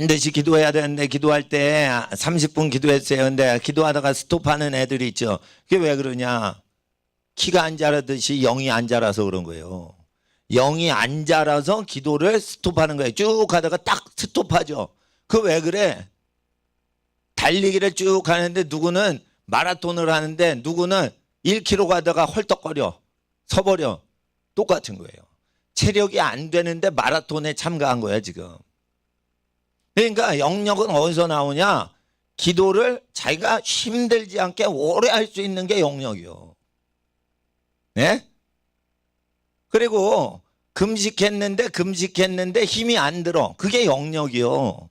반드시 기도해야 되는데 기도할 때 30분 기도했어요. 근데 기도하다가 스톱하는 애들이 있죠. 그게 왜 그러냐? 키가 안 자라듯이 영이 안 자라서 그런 거예요. 영이 안 자라서 기도를 스톱하는 거예요. 쭉 가다가 딱 스톱하죠. 그 왜 그래? 달리기를 쭉 하는데 누구는 마라톤을 하는데 누구는 1km 가다가 헐떡거려 서버려. 똑같은 거예요. 체력이 안 되는데 마라톤에 참가한 거야 지금. 그러니까 영역은 어디서 나오냐? 기도를 자기가 힘들지 않게 오래 할 수 있는 게 영역이요. 네? 그리고 금식했는데 힘이 안 들어. 그게 영역이요.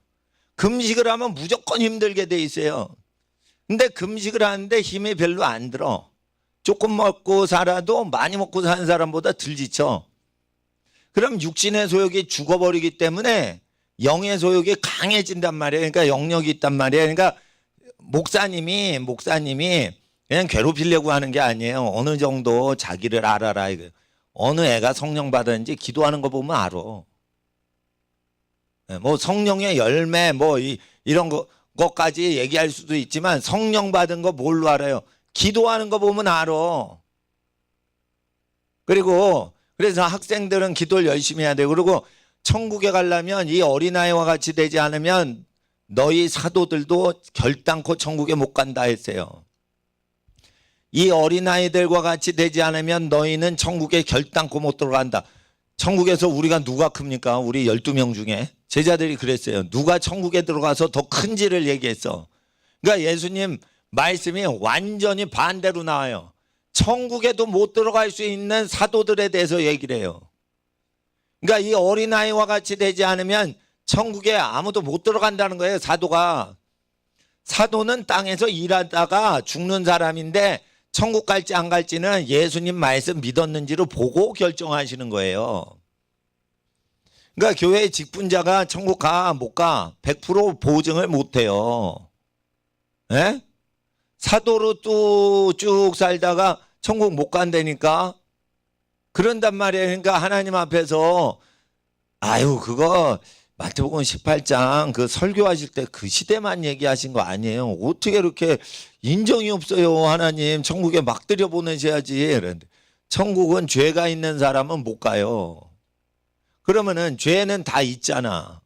금식을 하면 무조건 힘들게 돼 있어요. 근데 금식을 하는데 힘이 별로 안 들어. 조금 먹고 살아도 많이 먹고 사는 사람보다 덜 지쳐. 그럼 육신의 소욕이 죽어버리기 때문에 영의 소욕이 강해진단 말이에요. 그러니까 영역이 있단 말이에요. 그러니까 목사님이 그냥 괴롭히려고 하는 게 아니에요. 어느 정도 자기를 알아라. 이거. 어느 애가 성령 받았는지 기도하는 거 보면 알아. 뭐 성령의 열매 뭐 이런 것까지 얘기할 수도 있지만 성령 받은 거 뭘로 알아요? 기도하는 거 보면 알아. 그리고 그래서 학생들은 기도를 열심히 해야 돼요. 그리고 천국에 가려면 이 어린아이와 같이 되지 않으면 너희 사도들도 결단코 천국에 못 간다 했어요. 이 어린아이들과 같이 되지 않으면 너희는 천국에 결단코 못 들어간다. 천국에서 우리가 누가 큽니까? 우리 12명 중에 제자들이 그랬어요. 누가 천국에 들어가서 더 큰지를 얘기했어. 그러니까 예수님 말씀이 완전히 반대로 나와요. 천국에도 못 들어갈 수 있는 사도들에 대해서 얘기를 해요. 그러니까 이 어린아이와 같이 되지 않으면 천국에 아무도 못 들어간다는 거예요. 사도는 땅에서 일하다가 죽는 사람인데 천국 갈지 안 갈지는 예수님 말씀 믿었는지를 보고 결정하시는 거예요. 그러니까 교회 직분자가 천국 가 못 가 100% 보증을 못 해요. 예? 사도로 또 쭉 살다가 천국 못 간다니까 그런단 말이에요. 그러니까 하나님 앞에서 그거 마태복음 18장 그 설교하실 때 그 시대만 얘기하신 거 아니에요. 어떻게 이렇게 인정이 없어요. 하나님 천국에 막 들여보내셔야지. 그런데 천국은 죄가 있는 사람은 못 가요. 그러면은 죄는 다 있잖아.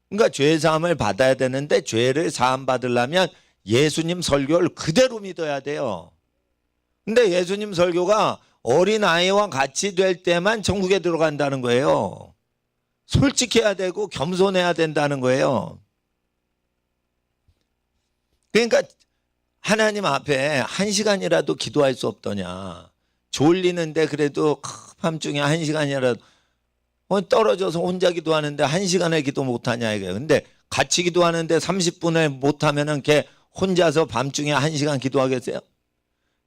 그러니까 죄 사함을 받아야 되는데 죄를 사함 받으려면 예수님 설교를 그대로 믿어야 돼요. 근데 예수님 설교가 어린아이와 같이 될 때만 천국에 들어간다는 거예요. 솔직해야 되고 겸손해야 된다는 거예요. 그러니까 하나님 앞에 1시간이라도 기도할 수 없더냐. 졸리는데 그래도 밤중에 1시간이라도 떨어져서 혼자 기도하는데 1시간을 기도 못하냐 이거예요. 근데 같이 기도하는데 30분을 못하면은 걔 혼자서 밤중에 1시간 기도하겠어요?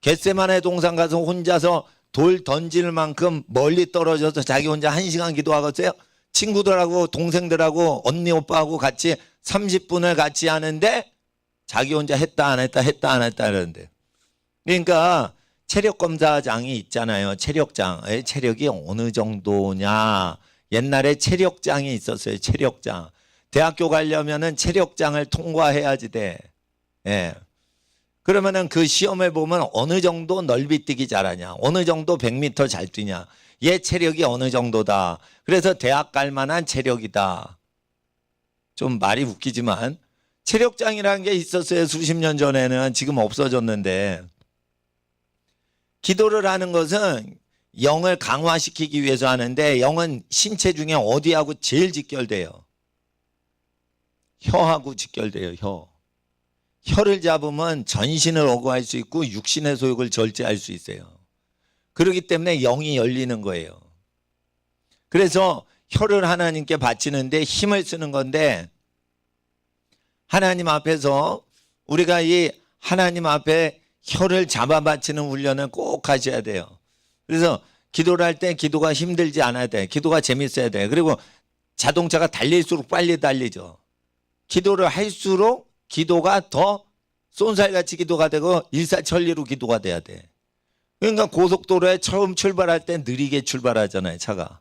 겟세마네 동산 가서 혼자서 돌 던질 만큼 멀리 떨어져서 자기 혼자 1시간 기도하겠어요? 친구들하고 동생들하고 언니 오빠하고 같이 30분을 같이 하는데 자기 혼자 했다 안 했다 이러는데. 그러니까 체력검사장이 있잖아요. 체력장. 체력이 어느 정도냐. 옛날에 체력장이 있었어요. 체력장. 대학교 가려면은 체력장을 통과해야지 돼. 예. 그러면은 그 시험을 보면 어느 정도 넓이뛰기 잘하냐, 어느 정도 100m 잘 뛰냐, 얘 체력이 어느 정도다. 그래서 대학 갈 만한 체력이다. 좀 말이 웃기지만 체력장이라는 게 있었어요. 수십 년 전에는. 지금 없어졌는데. 기도를 하는 것은 영을 강화시키기 위해서 하는데 영은 신체 중에 어디하고 제일 직결돼요? 혀하고 직결돼요. 혀를 잡으면 전신을 억구할 수 있고 육신의 소욕을 절제할 수 있어요. 그렇기 때문에 영이 열리는 거예요. 그래서 혀를 하나님께 바치는데 힘을 쓰는 건데 하나님 앞에서 우리가 이 하나님 앞에 혀를 잡아 바치는 훈련을 꼭 하셔야 돼요. 그래서 기도를 할 때 기도가 힘들지 않아야 돼. 기도가 재밌어야 돼. 그리고 자동차가 달릴수록 빨리 달리죠. 기도를 할수록 기도가 더 쏜살같이 기도가 되고 일사천리로 기도가 돼야 돼. 그러니까 고속도로에 처음 출발할 때 느리게 출발하잖아요, 차가.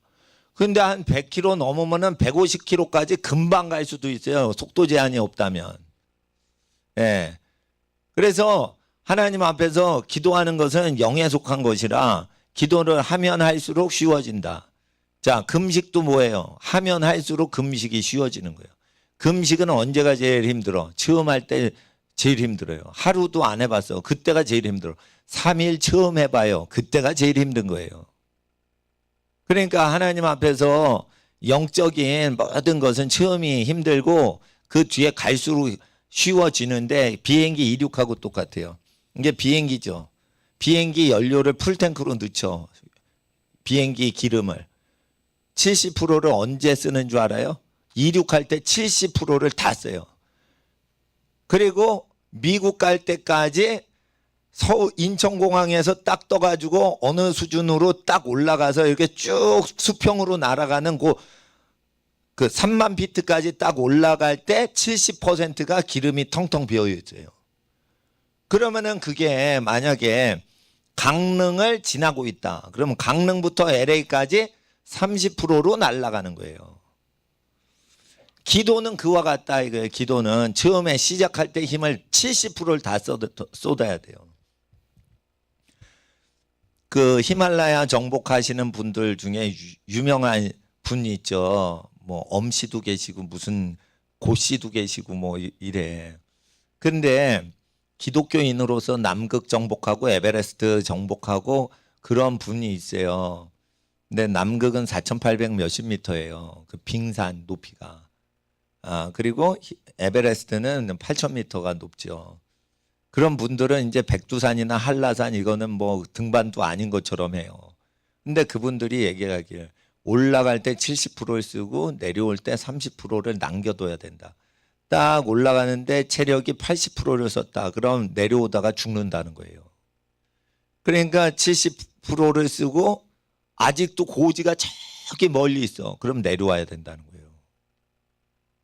근데 한 100km 넘으면은 150km까지 금방 갈 수도 있어요. 속도 제한이 없다면. 예. 그래서 하나님 앞에서 기도하는 것은 영에 속한 것이라 기도를 하면 할수록 쉬워진다. 자, 금식도 뭐예요? 하면 할수록 금식이 쉬워지는 거예요. 금식은 언제가 제일 힘들어? 처음 할 때 제일 힘들어요. 하루도 안 해봤어. 그때가 제일 힘들어. 3일 처음 해봐요. 그때가 제일 힘든 거예요. 그러니까 하나님 앞에서 영적인 모든 것은 처음이 힘들고 그 뒤에 갈수록 쉬워지는데 비행기 이륙하고 똑같아요. 이게 비행기죠. 비행기 연료를 풀탱크로 넣죠. 비행기 기름을. 70%를 언제 쓰는 줄 알아요? 이륙할 때 70%를 다 써요. 그리고 미국 갈 때까지 서울 인천공항에서 딱 떠가지고 어느 수준으로 딱 올라가서 이렇게 쭉 수평으로 날아가는 그 3만 피트까지 딱 올라갈 때 70%가 기름이 텅텅 비어 있어요. 그러면은 그게 만약에 강릉을 지나고 있다. 그러면 강릉부터 LA까지 30%로 날아가는 거예요. 기도는 그와 같다 이거예요. 기도는 처음에 시작할 때 힘을 70%를 다 쏟아야 돼요. 그 히말라야 정복하시는 분들 중에 유명한 분이 있죠. 뭐 엄씨도 계시고 무슨 고씨도 계시고 뭐 이래. 근데 기독교인으로서 남극 정복하고 에베레스트 정복하고 그런 분이 있어요. 근데 남극은 4,800 몇십 미터예요. 그 빙산 높이가. 그리고 에베레스트는 8,000m가 높죠. 그런 분들은 이제 백두산이나 한라산 이거는 뭐 등반도 아닌 것처럼 해요. 근데 그분들이 얘기하길 올라갈 때 70%를 쓰고 내려올 때 30%를 남겨둬야 된다. 딱 올라가는데 체력이 80%를 썼다. 그럼 내려오다가 죽는다는 거예요. 그러니까 70%를 쓰고 아직도 고지가 저기 멀리 있어. 그럼 내려와야 된다는 거예요.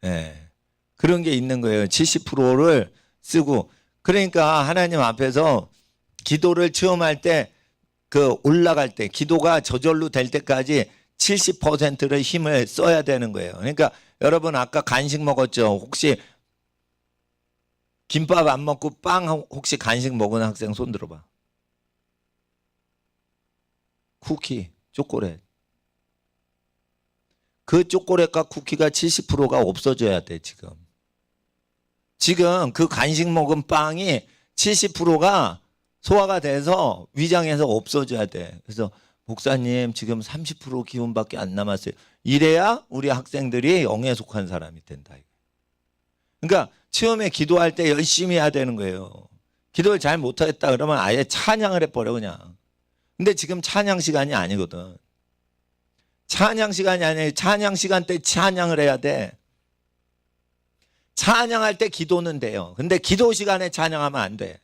네. 그런 게 있는 거예요. 70%를 쓰고. 그러니까 하나님 앞에서 기도를 처음 할 때 그 올라갈 때 기도가 저절로 될 때까지 70%를 힘을 써야 되는 거예요. 그러니까 여러분 아까 간식 먹었죠? 혹시 김밥 안 먹고 빵 혹시 간식 먹은 학생 손 들어봐. 쿠키, 초콜릿. 그 초콜릿과 쿠키가 70%가 없어져야 돼 지금. 지금 그 간식 먹은 빵이 70%가 소화가 돼서 위장에서 없어져야 돼. 그래서 목사님 지금 30% 기운밖에 안 남았어요. 이래야 우리 학생들이 영에 속한 사람이 된다. 그러니까 처음에 기도할 때 열심히 해야 되는 거예요. 기도를 잘 못하겠다 그러면 아예 찬양을 해버려 그냥. 근데 지금 찬양 시간이 아니거든. 찬양 시간이 아니에요. 찬양 시간 때 찬양을 해야 돼. 찬양할 때 기도는 돼요. 근데 기도 시간에 찬양하면 안 돼.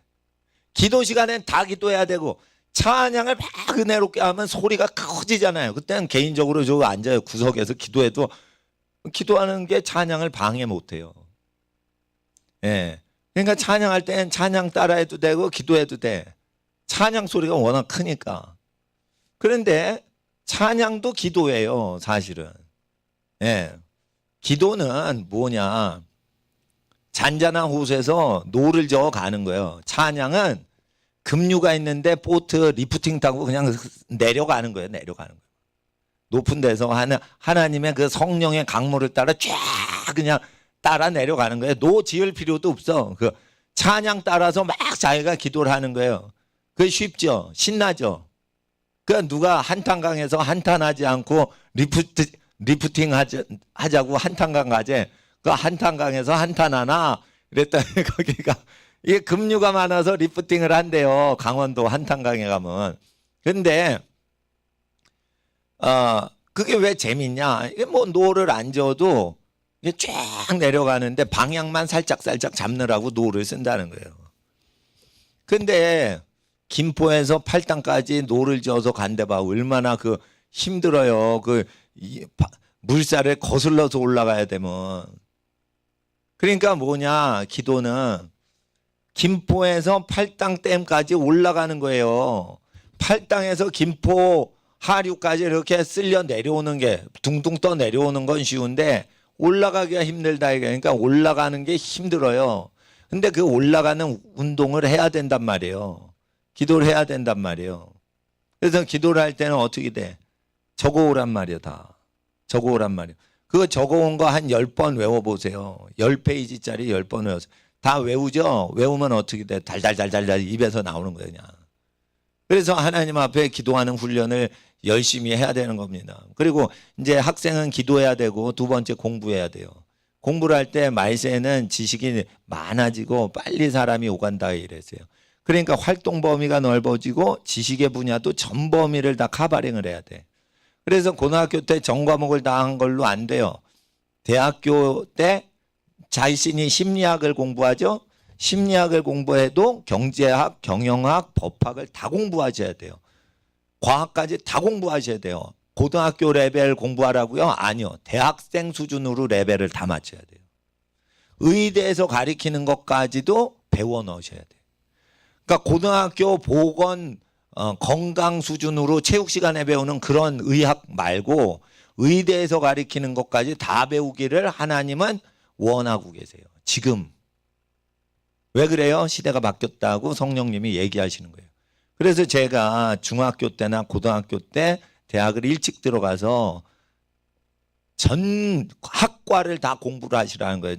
기도 시간엔 다 기도해야 되고 찬양을 막 은혜롭게 하면 소리가 커지잖아요. 그때는 개인적으로 저 앉아요. 구석에서 기도해도 기도하는 게 찬양을 방해 못해요. 예. 그러니까 찬양할 때는 찬양 따라해도 되고 기도해도 돼. 찬양 소리가 워낙 크니까. 그런데 찬양도 기도예요, 사실은. 예. 기도는 뭐냐. 잔잔한 호수에서 노를 저어 가는 거예요. 찬양은 급류가 있는데 보트 리프팅 타고 그냥 내려가는 거예요. 내려가는 거예요. 높은 데서 하나님의 그 성령의 강물을 따라 쫙 그냥 따라 내려가는 거예요. 노 지을 필요도 없어. 그 찬양 따라서 막 자기가 기도를 하는 거예요. 그게 쉽죠. 신나죠. 그러니까 누가 한탄강에서 한탄하지 않고 리프팅 하자고 한탄강 가재. 그 한탄강에서 한탄하나 그랬더니 거기가 이게 급류가 많아서 리프팅을 한대요. 강원도 한탄강에 가면. 근데 그게 왜 재밌냐? 이게 뭐 노를 안 저어도 이게 쫙 내려가는데 방향만 살짝 잡느라고 노를 쓴다는 거예요. 근데 김포에서 팔당까지 노를 저어서 간데 봐. 얼마나 그 힘들어요. 그 물살을 거슬러서 올라가야 되면. 그러니까 뭐냐? 기도는 김포에서 팔당댐까지 올라가는 거예요. 팔당에서 김포 하류까지 이렇게 쓸려 내려오는 게 둥둥 떠 내려오는 건 쉬운데 올라가기가 힘들다. 그러니까 올라가는 게 힘들어요. 근데 그 올라가는 운동을 해야 된단 말이에요. 기도를 해야 된단 말이에요. 그래서 기도를 할 때는 어떻게 돼? 적어오란 말이에요. 다 적어오란 말이에요. 그거 적어온 거 한 10번 외워보세요. 10페이지짜리 10번 외워서 다 외우죠? 외우면 어떻게 돼? 달달달달달 입에서 나오는 거예요. 그냥. 그래서 하나님 앞에 기도하는 훈련을 열심히 해야 되는 겁니다. 그리고 이제 학생은 기도해야 되고 두 번째 공부해야 돼요. 공부를 할 때 말세는 지식이 많아지고 빨리 사람이 오간다 이랬어요. 그러니까 활동 범위가 넓어지고 지식의 분야도 전 범위를 다 커버링을 해야 돼. 그래서 고등학교 때 전 과목을 다 한 걸로 안 돼요. 대학교 때 자신이 심리학을 공부하죠. 심리학을 공부해도 경제학, 경영학, 법학을 다 공부하셔야 돼요. 과학까지 다 공부하셔야 돼요. 고등학교 레벨 공부하라고요? 아니요. 대학생 수준으로 레벨을 다 맞춰야 돼요. 의대에서 가리키는 것까지도 배워 넣으셔야 돼요. 그러니까 고등학교 보건 건강 수준으로 체육 시간에 배우는 그런 의학 말고 의대에서 가리키는 것까지 다 배우기를 하나님은 원하고 계세요. 지금. 왜 그래요? 시대가 바뀌었다고 성령님이 얘기하시는 거예요. 그래서 제가 중학교 때나 고등학교 때 대학을 일찍 들어가서 전 학과를 다 공부를 하시라는 거예요.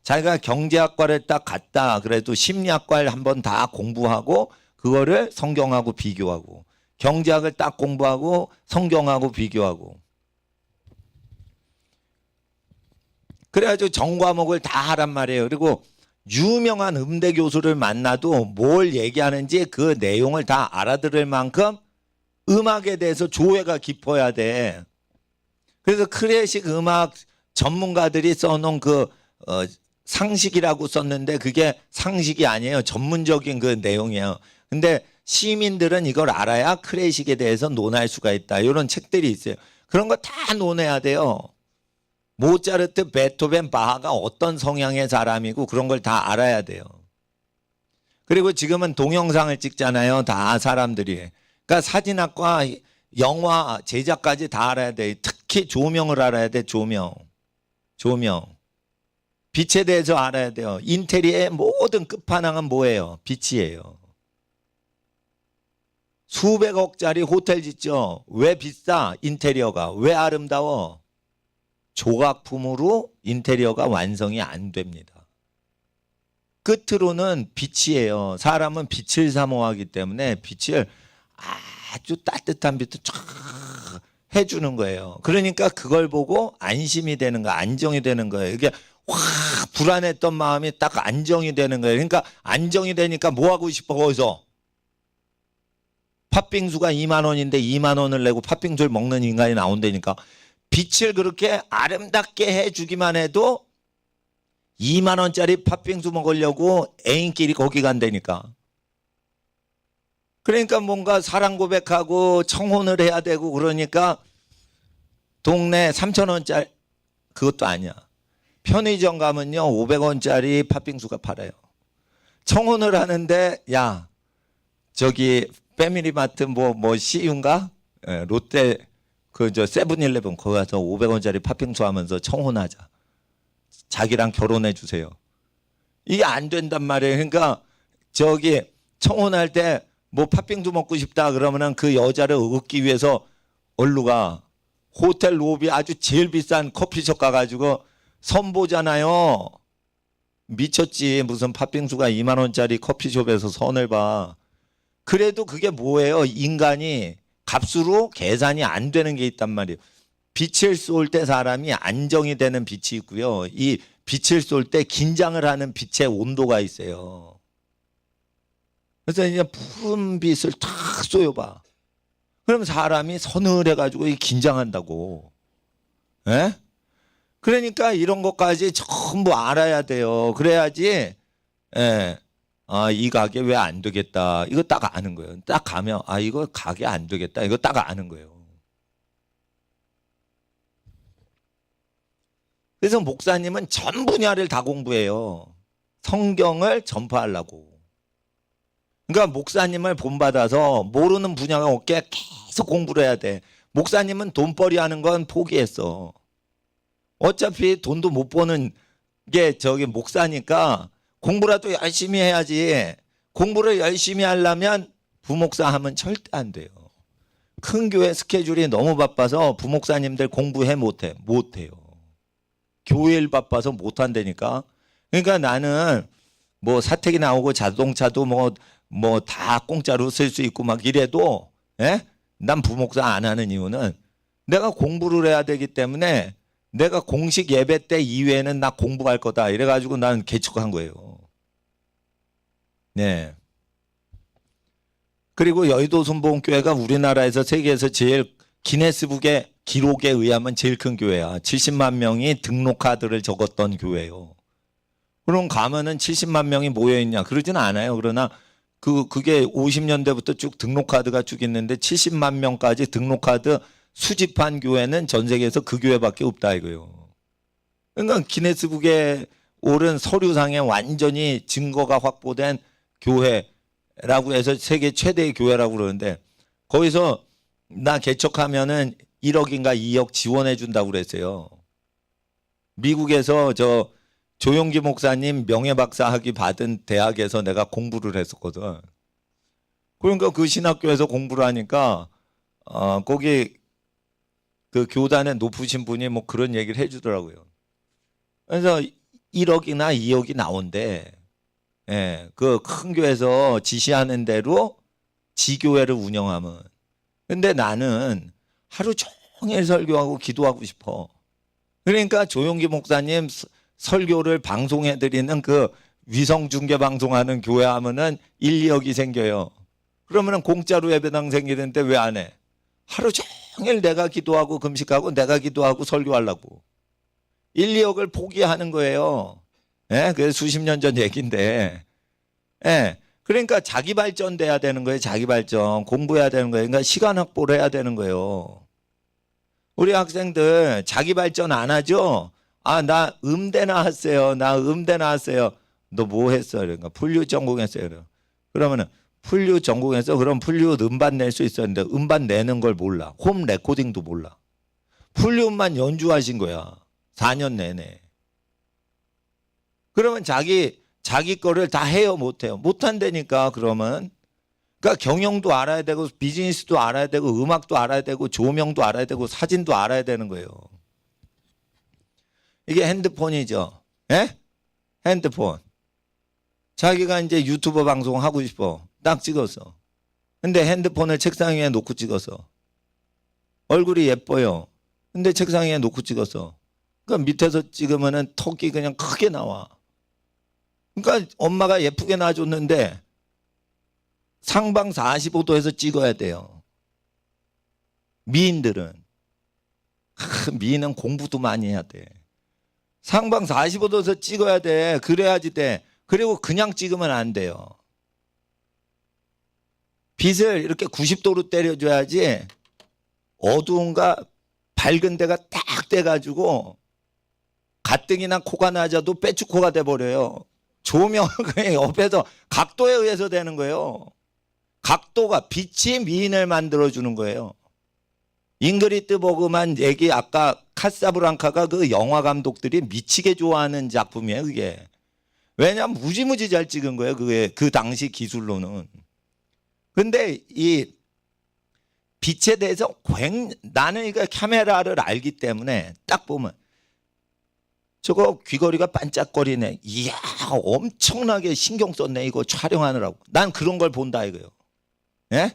자기가 경제학과를 딱 갔다 그래도 심리학과를 한번 다 공부하고 그거를 성경하고 비교하고 경제학을 딱 공부하고 성경하고 비교하고 그래가지고 전 과목을 다 하란 말이에요. 그리고 유명한 음대 교수를 만나도 뭘 얘기하는지 그 내용을 다 알아들을 만큼 음악에 대해서 조예가 깊어야 돼. 그래서 클래식 음악 전문가들이 써놓은 그 상식이라고 썼는데 그게 상식이 아니에요. 전문적인 그 내용이에요. 근데 시민들은 이걸 알아야 클래식에 대해서 논할 수가 있다. 이런 책들이 있어요. 그런 거 다 논해야 돼요. 모차르트, 베토벤, 바하가 어떤 성향의 사람이고 그런 걸 다 알아야 돼요. 그리고 지금은 동영상을 찍잖아요. 다 사람들이. 그러니까 사진학과, 영화, 제작까지 다 알아야 돼. 특히 조명을 알아야 돼. 조명. 빛에 대해서 알아야 돼요. 인테리어의 모든 끝판왕은 뭐예요? 빛이에요. 수백억짜리 호텔 짓죠. 왜 비싸? 인테리어가. 왜 아름다워? 조각품으로 인테리어가 완성이 안 됩니다. 끝으로는 빛이에요. 사람은 빛을 사모하기 때문에 빛을 아주 따뜻한 빛을 쫙 해주는 거예요. 그러니까 그걸 보고 안심이 되는 거예요. 안정이 되는 거예요. 이게 확 불안했던 마음이 딱 안정이 되는 거예요. 그러니까 안정이 되니까 뭐 하고 싶어 거기서? 팥빙수가 2만 원인데 2만 원을 내고 팥빙수를 먹는 인간이 나온다니까. 빛을 그렇게 아름답게 해주기만 해도 2만 원짜리 팥빙수 먹으려고 애인끼리 거기 간다니까. 그러니까 뭔가 사랑 고백하고 청혼을 해야 되고 그러니까 동네 3천 원짜리 그것도 아니야. 편의점 가면요 500원짜리 팥빙수가 팔아요. 청혼을 하는데 야 저기 패밀리마트 뭐 CU인가? 롯데 저 세븐일레븐 거기 가서 500원짜리 팥빙수 하면서 청혼하자. 자기랑 결혼해 주세요. 이게 안 된단 말이에요. 그러니까 저기 청혼할 때 뭐 팥빙수 먹고 싶다 그러면은 그 여자를 얻기 위해서 얼루 가 호텔 로비 아주 제일 비싼 커피숍 가가지고 선보잖아요. 미쳤지. 무슨 팥빙수가 2만 원짜리 커피숍에서 선을 봐. 그래도 그게 뭐예요? 인간이 값으로 계산이 안 되는 게 있단 말이에요. 빛을 쏠 때 사람이 안정이 되는 빛이 있고요. 이 빛을 쏠 때 긴장을 하는 빛의 온도가 있어요. 그래서 이제 푸른 빛을 탁 쏘여봐. 그럼 사람이 서늘해가지고 긴장한다고. 예? 그러니까 이런 것까지 전부 알아야 돼요. 그래야지, 예. 이 가게 왜 안 되겠다. 이거 딱 아는 거예요. 딱 가면, 이거 가게 안 되겠다. 이거 딱 아는 거예요. 그래서 목사님은 전 분야를 다 공부해요. 성경을 전파하려고. 그러니까 목사님을 본받아서 모르는 분야가 없게 계속 공부를 해야 돼. 목사님은 돈벌이 하는 건 포기했어. 어차피 돈도 못 버는 게 저기 목사니까 공부라도 열심히 해야지. 공부를 열심히 하려면 부목사 하면 절대 안 돼요. 큰 교회 스케줄이 너무 바빠서 부목사님들 공부해 못해요. 교회 일 바빠서 못한다니까. 그러니까 나는 뭐 사택이 나오고 자동차도 뭐 다 공짜로 쓸 수 있고 막 이래도 난 부목사 안 하는 이유는 내가 공부를 해야 되기 때문에 내가 공식 예배 때 이외에는 나 공부할 거다 이래가지고 나는 개척한 거예요. 네. 그리고 여의도 순복음교회가 우리나라에서 세계에서 제일 기네스북의 기록에 의하면 제일 큰 교회야. 70만 명이 등록카드를 적었던 교회예요. 그럼 가면은 70만 명이 모여 있냐? 그러진 않아요. 그러나 그게 50년대부터 쭉 등록카드가 쭉 있는데 70만 명까지 등록카드 수집한 교회는 전 세계에서 그 교회밖에 없다 이거예요. 그러니까 기네스북에 오른 서류상에 완전히 증거가 확보된 교회라고 해서 세계 최대의 교회라고 그러는데 거기서 나 개척하면은 1억인가 2억 지원해 준다고 그랬어요. 미국에서 저 조용기 목사님 명예박사 학위 받은 대학에서 내가 공부를 했었거든. 그러니까 그 신학교에서 공부를 하니까 거기 그 교단에 높으신 분이 뭐 그런 얘기를 해주더라고요. 그래서 1억이나 2억이 나온대. 예, 그 큰 교회에서 지시하는 대로 지교회를 운영하면. 근데 나는 하루 종일 설교하고 기도하고 싶어. 그러니까 조용기 목사님 설교를 방송해드리는 그 위성중계 방송하는 교회 하면은 1, 2억이 생겨요. 그러면은 공짜로 예배당 생기는데 왜 안 해? 하루 종일 내가 기도하고 금식하고 내가 기도하고 설교하려고. 1, 2억을 포기하는 거예요. 예? 그게 수십 년 전 얘기인데. 예. 그러니까 자기 발전돼야 되는 거예요. 자기 발전. 공부해야 되는 거예요. 그러니까 시간 확보를 해야 되는 거예요. 우리 학생들 자기 발전 안 하죠? 아, 나 음대 나왔어요. 나 음대 나왔어요. 너 뭐 했어? 그러니까 풀류 전공했어요. 그러면은 풀류 전공해서 그럼 풀류 음반 낼 수 있었는데 음반 내는 걸 몰라. 홈 레코딩도 몰라. 풀류만 연주하신 거야. 4년 내내. 그러면 자기 거를 다 해요, 못 해요? 못 한다니까. 그러면 그러니까 경영도 알아야 되고 비즈니스도 알아야 되고 음악도 알아야 되고 조명도 알아야 되고 사진도 알아야 되는 거예요. 이게 핸드폰이죠. 예? 핸드폰. 자기가 이제 유튜버 방송 하고 싶어. 딱 찍었어. 근데 핸드폰을 책상 위에 놓고 찍었어. 얼굴이 예뻐요. 근데 책상 위에 놓고 찍었어. 그러니까 밑에서 찍으면은 턱이 그냥 크게 나와. 그러니까 엄마가 예쁘게 놔줬는데 상방 45도에서 찍어야 돼요. 미인들은. 미인은 공부도 많이 해야 돼. 상방 45도에서 찍어야 돼. 그래야지 돼. 그리고 그냥 찍으면 안 돼요. 빛을 이렇게 90도로 때려줘야지 어두운가 밝은 데가 딱 돼가지고 가뜩이나 코가 낮아도 빼죽코가 돼버려요. 조명을 그냥 옆에서 각도에 의해서 되는 거예요. 각도가 빛이 미인을 만들어주는 거예요. 잉그리트 버그만 얘기 아까 카사브랑카가 그 영화 감독들이 미치게 좋아하는 작품이에요. 그게. 왜냐하면 무지무지 잘 찍은 거예요. 그게 그 당시 기술로는. 근데 이 빛에 대해서 나는 이거 카메라를 알기 때문에 딱 보면 저거 귀걸이가 반짝거리네. 이야 엄청나게 신경 썼네 이거 촬영하느라고. 난 그런 걸 본다 이거요. 예?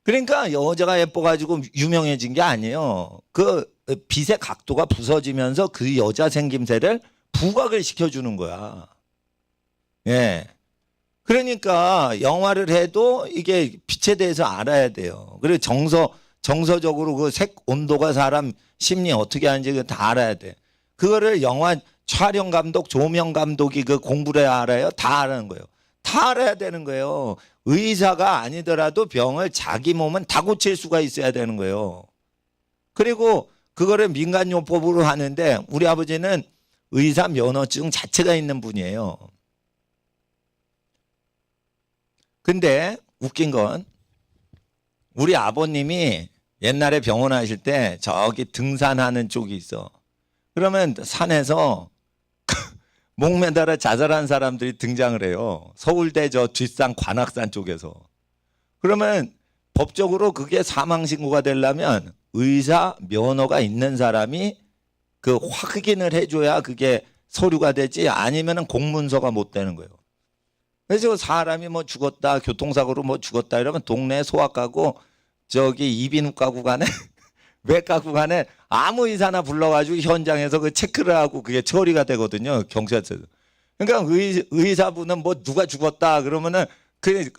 그러니까 여자가 예뻐가지고 유명해진 게 아니에요. 그 빛의 각도가 부서지면서 그 여자 생김새를 부각을 시켜주는 거야. 예. 그러니까 영화를 해도 이게 빛에 대해서 알아야 돼요. 그리고 정서적으로 그 색 온도가 사람 심리 어떻게 하는지 다 알아야 돼. 그거를 영화 촬영 감독, 조명 감독이 그 공부를 해야 알아요? 다 아는 거예요. 다 알아야 되는 거예요. 의사가 아니더라도 병을 자기 몸은 다 고칠 수가 있어야 되는 거예요. 그리고 그거를 민간요법으로 하는데 우리 아버지는 의사 면허증 자체가 있는 분이에요. 근데 웃긴 건 우리 아버님이 옛날에 병원 하실 때 저기 등산하는 쪽이 있어. 그러면 산에서 목 매달아 자살한 사람들이 등장을 해요. 서울대 저 뒷산 관악산 쪽에서. 그러면 법적으로 그게 사망 신고가 되려면 의사 면허가 있는 사람이 그 확인을 해줘야 그게 서류가 되지, 아니면은 공문서가 못 되는 거예요. 그래서 사람이 뭐 죽었다, 교통사고로 뭐 죽었다 이러면 동네 소아과고 저기 이비인후과 구간에 외과 구간에 아무 의사나 불러가지고 현장에서 그 체크를 하고 그게 처리가 되거든요, 경찰서에서. 그러니까 의사분은 뭐 누가 죽었다 그러면은 그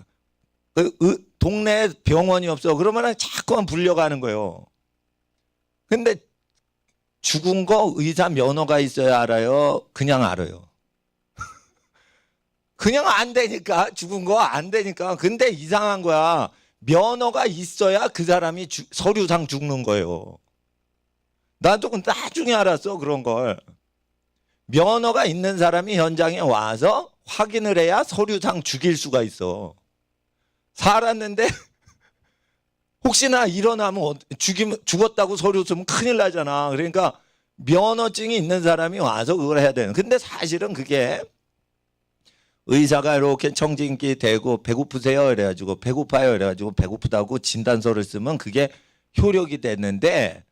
동네에 병원이 없어 그러면은 자꾸만 불려가는 거예요. 근데 죽은 거 의사 면허가 있어야 알아요, 그냥 알아요? 그냥 안 되니까, 죽은 거 안 되니까. 근데 이상한 거야. 면허가 있어야 그 사람이 서류상 죽는 거예요. 나도 나중에 알았어, 그런 걸. 면허가 있는 사람이 현장에 와서 확인을 해야 서류상 죽일 수가 있어. 살았는데 혹시나 일어나면 죽었다고 서류 쓰면 큰일 나잖아. 그러니까 면허증이 있는 사람이 와서 그걸 해야 되는. 근데 사실은 그게 의사가 이렇게 청진기 대고 배고프세요 이래가지고 배고파요 이래가지고 배고프다고 진단서를 쓰면 그게 효력이 됐는데,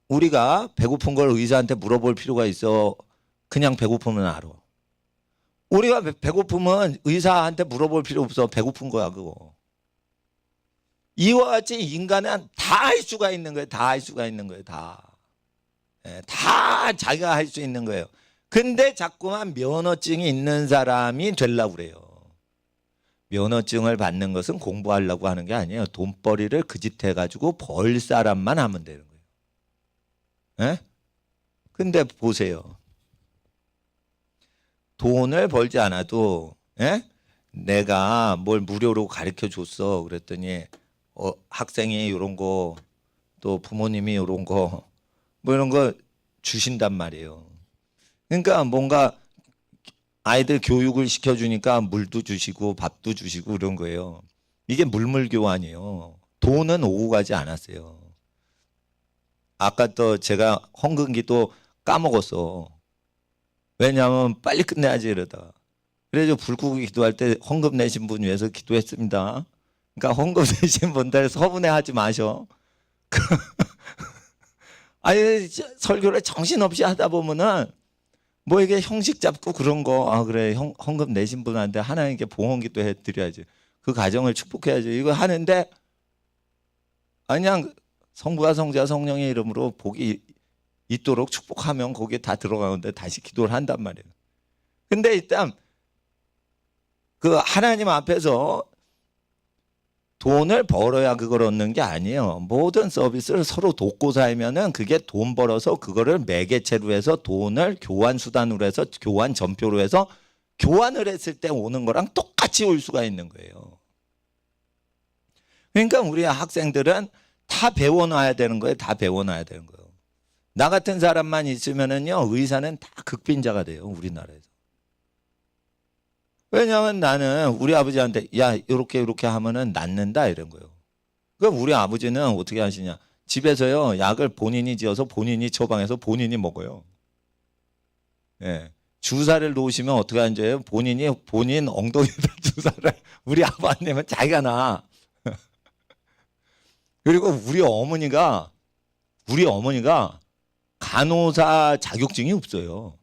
우리가 배고픈 걸 의사한테 물어볼 필요가 있어? 그냥 배고프면 알아. 우리가 배고프면 의사한테 물어볼 필요 없어. 배고픈 거야 그거. 이와 같이 인간은 다 할 수가 있는 거예요. 다 할 수가 있는 거예요. 다. 다 자기가 할 수 있는 거예요. 근데 자꾸만 면허증이 있는 사람이 되려고 그래요. 면허증을 받는 것은 공부하려고 하는 게 아니에요. 돈벌이를 그 짓 해가지고 벌 사람만 하면 되는 거예요. 근데 보세요. 돈을 벌지 않아도 내가 뭘 무료로 가르쳐 줬어 그랬더니 학생이 이런 거, 또 부모님이 이런 거, 뭐 이런 거 주신단 말이에요. 그러니까 뭔가 아이들 교육을 시켜주니까 물도 주시고 밥도 주시고 이런 거예요. 이게 물물교환이에요. 돈은 오고 가지 않았어요. 아까 또 제가 헌금기도 까먹었어. 왜냐하면 빨리 끝내야지 이러다가. 그래서 불국이 기도할 때 헌금 내신 분 위해서 기도했습니다. 그러니까 헌금 내신 분들 서운해하지 마셔. 아니 설교를 정신없이 하다 보면은 뭐 이게 형식 잡고 그런 거, 아 그래 헌금 내신 분한테 하나님께 봉헌기도 해드려야지, 그 가정을 축복해야지 이거 하는데 그냥 성부와 성자 성령의 이름으로 복이 있도록 축복하면 거기에 다 들어가는데 다시 기도를 한단 말이에요. 근데 일단 그 하나님 앞에서 돈을 벌어야 그걸 얻는 게 아니에요. 모든 서비스를 서로 돕고 살면은 그게 돈 벌어서 그거를 매개체로 해서 돈을 교환 수단으로 해서 교환 전표로 해서 교환을 했을 때 오는 거랑 똑같이 올 수가 있는 거예요. 그러니까 우리 학생들은 다 배워놔야 되는 거예요. 다 배워놔야 되는 거예요. 나 같은 사람만 있으면은요, 의사는 다 극빈자가 돼요, 우리나라에서. 왜냐하면 나는 우리 아버지한테 야 이렇게 하면은 낫는다 이런 거예요. 그럼 우리 아버지는 어떻게 하시냐? 집에서요 약을 본인이 지어서 본인이 처방해서 본인이 먹어요. 주사를 놓으시면 어떻게 하는지 본인 엉덩이에다 주사를 우리 아버님은 자기가 놔. 그리고 우리 어머니가 간호사 자격증이 없어요.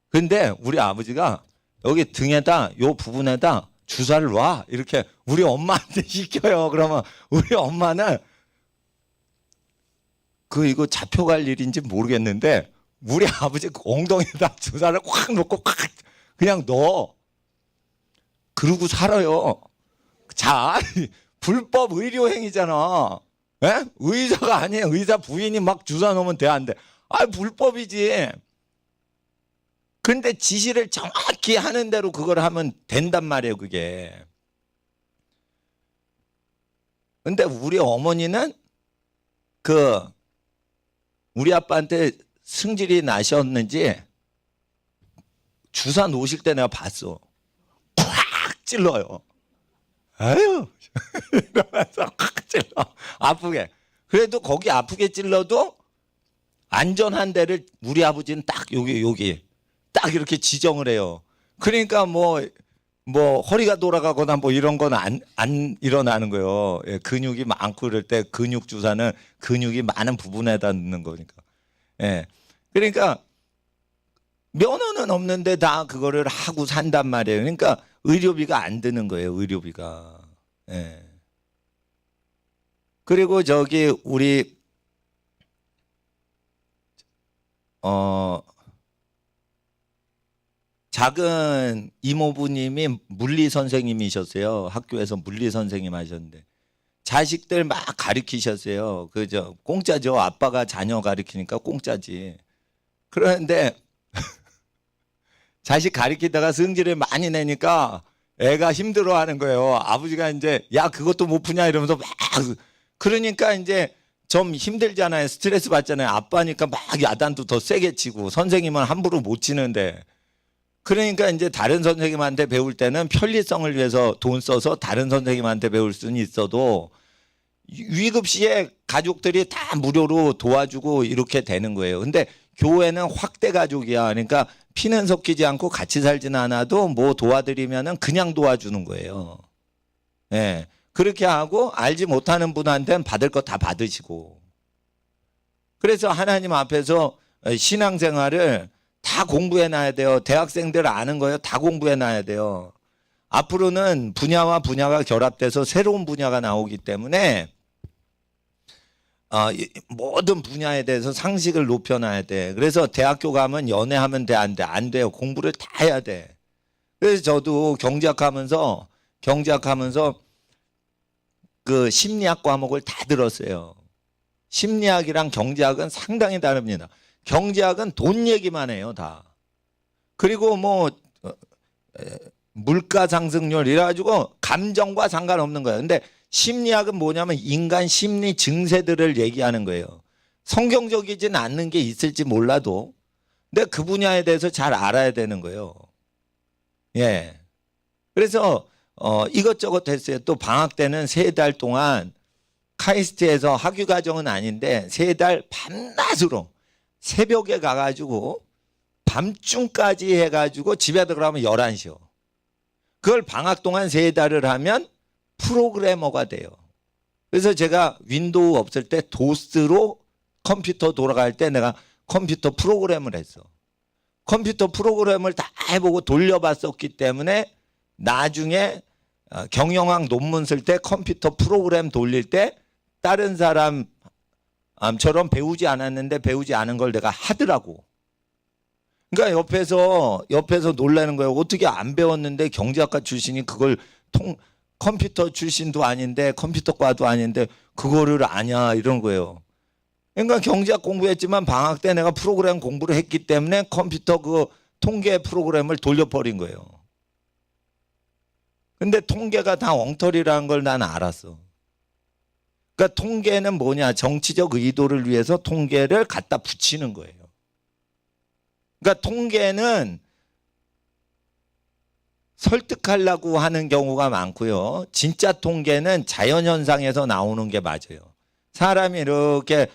근데 우리 아버지가 여기 등에다 요 부분에다 주사를 놔 이렇게 우리 엄마한테 시켜요. 그러면 우리 엄마는 이거 잡혀갈 일인지 모르겠는데 우리 아버지 엉덩이에다 주사를 확 놓고 확 그냥 넣어. 그러고 살아요. 자, 불법 의료행위잖아. 의사가 아니에요. 의사 부인이 막 주사 놓으면 돼 안 돼? 불법이지. 근데 지시를 정확히 하는 대로 그걸 하면 된단 말이에요, 그게. 근데 우리 어머니는 우리 아빠한테 승질이 나셨는지 주사 놓으실 때 내가 봤어. 콱 찔러요. 아유, 이러면서 확 찔러. 아프게. 그래도 거기 아프게 찔러도 안전한 데를 우리 아버지는 딱 여기 딱 이렇게 지정을 해요. 그러니까 뭐 허리가 돌아가거나 뭐 이런 건 안 일어나는 거예요. 예, 근육이 많고 그럴 때 근육 주사는 근육이 많은 부분에다 넣는 거니까. 예. 그러니까 면허는 없는데 다 그거를 하고 산단 말이에요. 그러니까 의료비가 안 드는 거예요. 의료비가. 예. 그리고 저기 우리 작은 이모부님이 물리 선생님이셨어요. 학교에서 물리 선생님 하셨는데 자식들 막 가르치셨어요. 그저 공짜죠. 아빠가 자녀 가르치니까 공짜지. 그런데 자식 가르치다가 성질을 많이 내니까 애가 힘들어하는 거예요. 아버지가 이제 야 그것도 못 푸냐 이러면서 막 그러니까 이제 좀 힘들잖아요. 스트레스 받잖아요. 아빠니까 막 야단도 더 세게 치고 선생님은 함부로 못 치는데 그러니까 이제 다른 선생님한테 배울 때는 편리성을 위해서 돈 써서 다른 선생님한테 배울 수는 있어도 위급 시에 가족들이 다 무료로 도와주고 이렇게 되는 거예요. 근데 교회는 확대 가족이야. 그러니까 피는 섞이지 않고 같이 살지는 않아도 뭐 도와드리면은 그냥 도와주는 거예요. 예. 그렇게 하고 알지 못하는 분한테는 받을 거 다 받으시고. 그래서 하나님 앞에서 신앙생활을 다 공부해 놔야 돼요. 대학생들 아는 거예요. 다 공부해 놔야 돼요. 앞으로는 분야와 분야가 결합돼서 새로운 분야가 나오기 때문에 모든 분야에 대해서 상식을 높여놔야 돼. 그래서 대학교 가면 연애하면 돼, 안 돼? 안 돼요. 공부를 다 해야 돼. 그래서 저도 경제학하면서 그 심리학 과목을 다 들었어요. 심리학이랑 경제학은 상당히 다릅니다. 경제학은 돈 얘기만 해요, 다. 그리고 뭐 물가 상승률 이래가지고 감정과 상관없는 거예요. 근데 심리학은 뭐냐면 인간 심리 증세들을 얘기하는 거예요. 성경적이진 않는 게 있을지 몰라도 근데 그 분야에 대해서 잘 알아야 되는 거예요. 예. 그래서 이것저것 했어요. 또 방학 때는 3달 동안 카이스트에서 학위 과정은 아닌데 3달 밤낮으로 새벽에 가가지고 밤중까지 해가지고 집에 들어가면 11시요. 그걸 방학 동안 3달을 하면 프로그래머가 돼요. 그래서 제가 윈도우 없을 때 도스로 컴퓨터 돌아갈 때 내가 컴퓨터 프로그램을 했어. 컴퓨터 프로그램을 다 해보고 돌려봤었기 때문에 나중에 경영학 논문 쓸 때 컴퓨터 프로그램 돌릴 때 다른 사람처럼 배우지 않았는데 배우지 않은 걸 내가 하더라고. 그러니까 옆에서 놀라는 거예요. 어떻게 안 배웠는데 경제학과 출신이 그걸 컴퓨터 출신도 아닌데 컴퓨터과도 아닌데 그거를 아냐 이런 거예요. 그러니까 경제학 공부했지만 방학 때 내가 프로그램 공부를 했기 때문에 컴퓨터 그 통계 프로그램을 돌려버린 거예요. 근데 통계가 다 엉터리라는 걸 난 알았어. 그러니까 통계는 뭐냐? 정치적 의도를 위해서 통계를 갖다 붙이는 거예요. 그러니까 통계는 설득하려고 하는 경우가 많고요. 진짜 통계는 자연현상에서 나오는 게 맞아요. 사람이 이렇게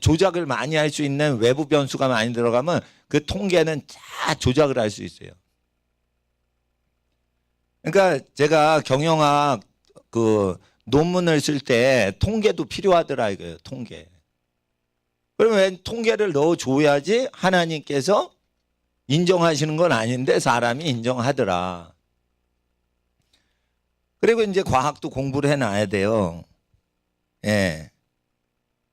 조작을 많이 할 수 있는 외부 변수가 많이 들어가면 그 통계는 다 조작을 할 수 있어요. 그러니까 제가 경영학 그 논문을 쓸 때 통계도 필요하더라 이거예요. 통계. 그러면 통계를 넣어줘야지 하나님께서 인정하시는 건 아닌데 사람이 인정하더라. 그리고 이제 과학도 공부를 해놔야 돼요. 예.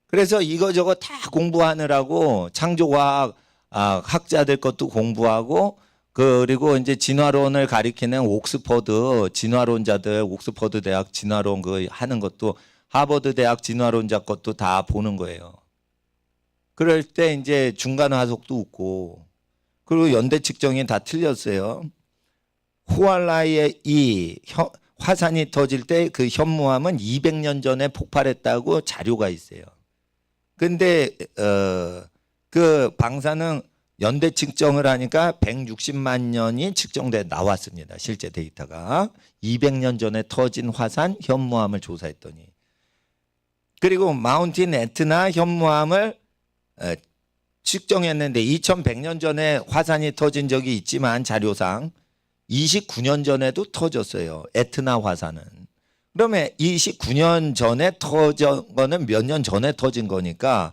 그래서 이거저거 다 공부하느라고 창조과학 학자들 것도 공부하고 그리고 이제 진화론을 가리키는 옥스퍼드 진화론자들 옥스퍼드 대학 진화론 그 하는 것도 하버드 대학 진화론자 것도 다 보는 거예요. 그럴 때 이제 중간 화석도 웃고 그리고 연대 측정이 다 틀렸어요. 후알라이의 이 화산이 터질 때 그 현무암은 200년 전에 폭발했다고 자료가 있어요. 근데 그 방사능 연대 측정을 하니까 160만 년이 측정돼 나왔습니다. 실제 데이터가 200년 전에 터진 화산 현무암을 조사했더니. 그리고 마운틴 에트나 현무암을 측정했는데 2100년 전에 화산이 터진 적이 있지만 자료상 29년 전에도 터졌어요. 에트나 화산은. 그러면 29년 전에 터진 거는 몇 년 전에 터진 거니까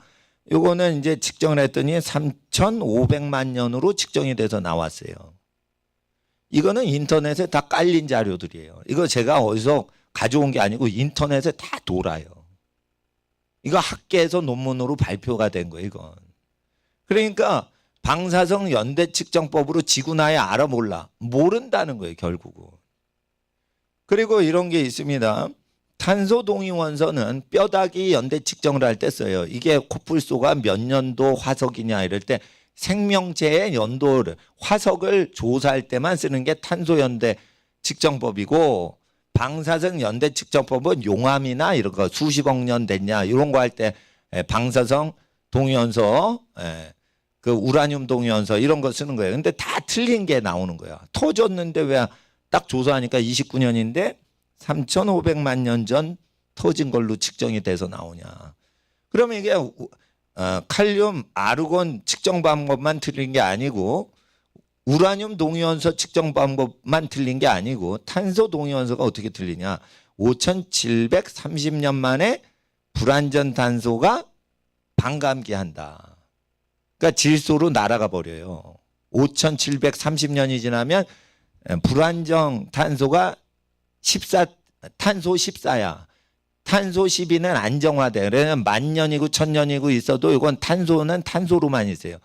요거는 이제 측정을 했더니 3,500만 년으로 측정이 돼서 나왔어요. 이거는 인터넷에 다 깔린 자료들이에요. 이거 제가 어디서 가져온 게 아니고 인터넷에 다 돌아요. 이거 학계에서 논문으로 발표가 된 거예요, 이건. 그러니까 방사성 연대 측정법으로 지구나에 알아 몰라. 모른다는 거예요, 결국은. 그리고 이런 게 있습니다. 탄소 동위원소는 뼈다귀 연대 측정을 할 때 써요. 이게 코뿔소가 몇 년도 화석이냐 이럴 때 생명체의 연도를 화석을 조사할 때만 쓰는 게 탄소 연대 측정법이고 방사성 연대 측정법은 용암이나 이런 거 수십억 년 됐냐 이런 거 할 때 방사성 동위원소 그 우라늄 동위원소 이런 거 쓰는 거예요. 근데 다 틀린 게 나오는 거야. 터졌는데 왜 딱 조사하니까 29년인데 3,500만 년 전 터진 걸로 측정이 돼서 나오냐. 그러면 이게 칼륨, 아르곤 측정 방법만 틀린 게 아니고 우라늄 동위원소 측정 방법만 틀린 게 아니고 탄소 동위원소가 어떻게 틀리냐. 5,730년 만에 불완전 탄소가 반감기한다. 그러니까 질소로 날아가 버려요. 5,730년이 지나면 불완전 탄소가 탄소 14야. 탄소 12는 안정화돼. 그러면 10,000년이고 1,000년이고 있어도 이건 탄소는 탄소로만 있어요.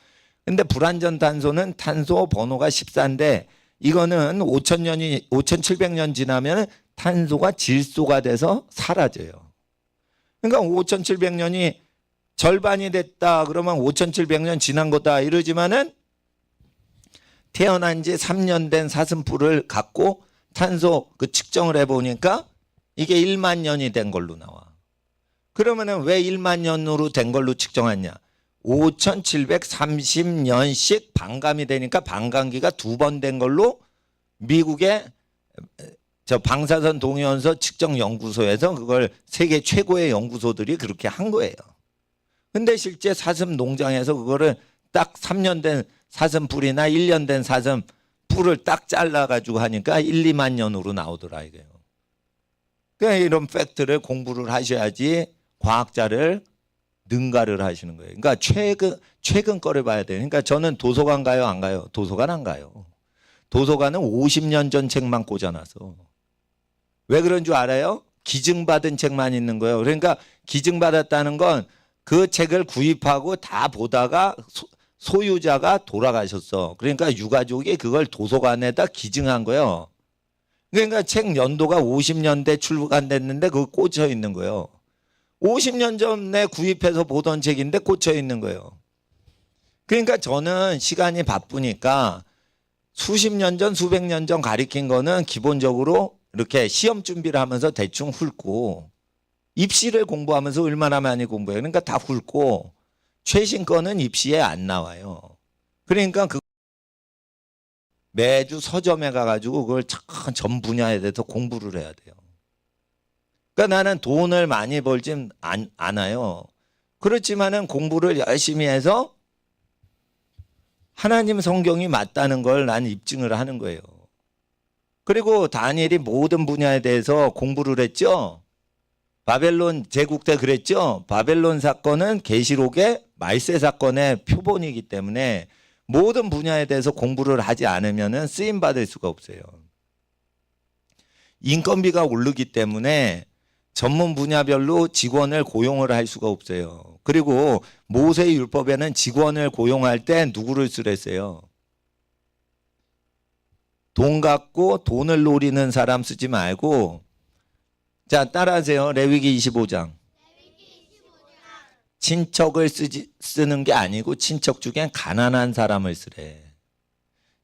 근데 불완전 탄소는 탄소 번호가 14인데 이거는 5,700년 지나면 탄소가 질소가 돼서 사라져요. 그러니까 5,700년이 절반이 됐다 그러면 5,700년 지난 거다 이러지만은 태어난 지 3년 된 사슴뿔을 갖고 탄소 그 측정을 해보니까 이게 1만 년이 된 걸로 나와. 그러면은 왜 1만 년으로 된 걸로 측정하냐? 5,730년씩 반감이 되니까 반감기가 2번 된 걸로 미국의 저 방사선 동위원소 측정 연구소에서 그걸 세계 최고의 연구소들이 그렇게 한 거예요. 근데 실제 사슴 농장에서 그거를 딱 3년 된 사슴뿔이나 1년 된 사슴뿔을 딱 잘라가지고 하니까 1, 2만 년으로 나오더라 이거예요. 그러니까 이런 팩트를 공부를 하셔야지 과학자를 능가를 하시는 거예요. 그러니까 최근 거를 봐야 돼요. 그러니까 저는 도서관 가요, 안 가요? 도서관 안 가요. 도서관은 50년 전 책만 꽂아놔서. 왜 그런 줄 알아요? 기증받은 책만 있는 거예요. 그러니까 기증받았다는 건 그 책을 구입하고 다 보다가 소유자가 돌아가셨어. 그러니까 유가족이 그걸 도서관에다 기증한 거예요. 그러니까 책 연도가 50년대 출간됐는데 그거 꽂혀 있는 거예요. 50년 전에 구입해서 보던 책인데 꽂혀 있는 거예요. 그러니까 저는 시간이 바쁘니까 수십 년 전, 수백 년 전 가리킨 거는 기본적으로 이렇게 시험 준비를 하면서 대충 훑고 입시를 공부하면서 얼마나 많이 공부해요. 그러니까 다 훑고 최신 거는 입시에 안 나와요. 그러니까 매주 서점에 가가지고 그걸 전 분야에 대해서 공부를 해야 돼요. 그러니까 나는 돈을 많이 벌진 않아요. 그렇지만은 공부를 열심히 해서 하나님 성경이 맞다는 걸 난 입증을 하는 거예요. 그리고 다니엘이 모든 분야에 대해서 공부를 했죠. 바벨론 제국 때 그랬죠. 바벨론 사건은 계시록의 말세 사건의 표본이기 때문에 모든 분야에 대해서 공부를 하지 않으면 쓰임 받을 수가 없어요. 인건비가 오르기 때문에 전문 분야별로 직원을 고용을 할 수가 없어요. 그리고 모세 율법에는 직원을 고용할 때 누구를 쓰랬어요? 돈 갖고 돈을 노리는 사람 쓰지 말고, 자 따라하세요. 레위기 25장. 친척을 쓰는 게 아니고 친척 중에 가난한 사람을 쓰래.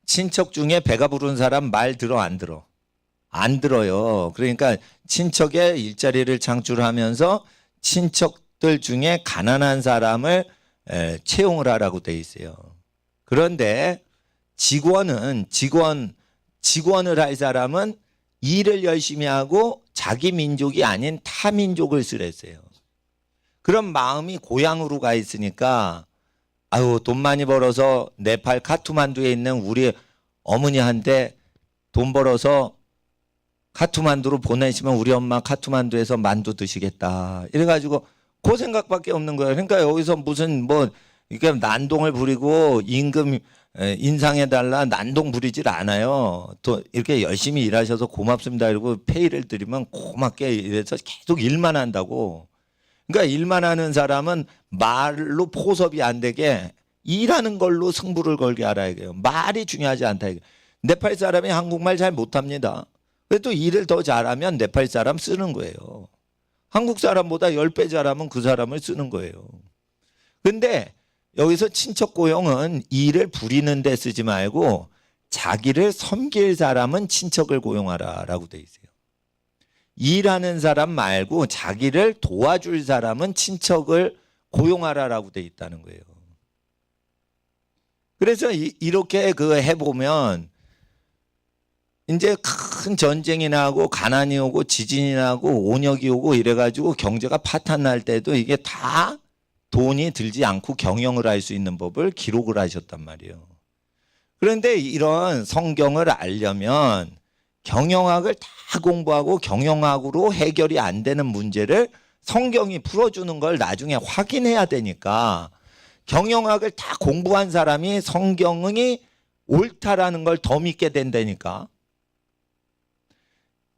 친척 중에 배가 부른 사람 말 들어 안 들어? 안 들어요. 그러니까 친척의 일자리를 창출하면서 친척들 중에 가난한 사람을 채용을 하라고 돼 있어요. 그런데 직원을 할 사람은 일을 열심히 하고 자기 민족이 아닌 타 민족을 쓰랬어요. 그런 마음이 고향으로 가 있으니까 아유, 돈 많이 벌어서 네팔 카투만두에 있는 우리 어머니한테 돈 벌어서 카투만두로 보내시면 우리 엄마 카투만두에서 만두 드시겠다. 이래가지고 그 생각밖에 없는 거예요. 그러니까 여기서 무슨 뭐 이렇게 난동을 부리고 임금 인상해달라 난동 부리질 않아요. 또 이렇게 열심히 일하셔서 고맙습니다. 이러고 페이를 드리면 고맙게 이래서 계속 일만 한다고. 그러니까 일만 하는 사람은 말로 포섭이 안 되게 일하는 걸로 승부를 걸게 알아야 돼요. 말이 중요하지 않다. 네팔 사람이 한국말 잘 못합니다. 그래도 일을 더 잘하면 네팔 사람 쓰는 거예요. 한국 사람보다 10배 잘하면 그 사람을 쓰는 거예요. 근데 여기서 친척 고용은 일을 부리는 데 쓰지 말고 자기를 섬길 사람은 친척을 고용하라라고 돼 있어요. 일하는 사람 말고 자기를 도와줄 사람은 친척을 고용하라라고 돼 있다는 거예요. 그래서 이렇게 해보면 이제 큰 전쟁이 나고 가난이 오고 지진이 나고 온역이 오고 이래가지고 경제가 파탄 날 때도 이게 다 돈이 들지 않고 경영을 할 수 있는 법을 기록을 하셨단 말이에요. 그런데 이런 성경을 알려면 경영학을 다 공부하고 경영학으로 해결이 안 되는 문제를 성경이 풀어주는 걸 나중에 확인해야 되니까 경영학을 다 공부한 사람이 성경이 옳다라는 걸 더 믿게 된다니까.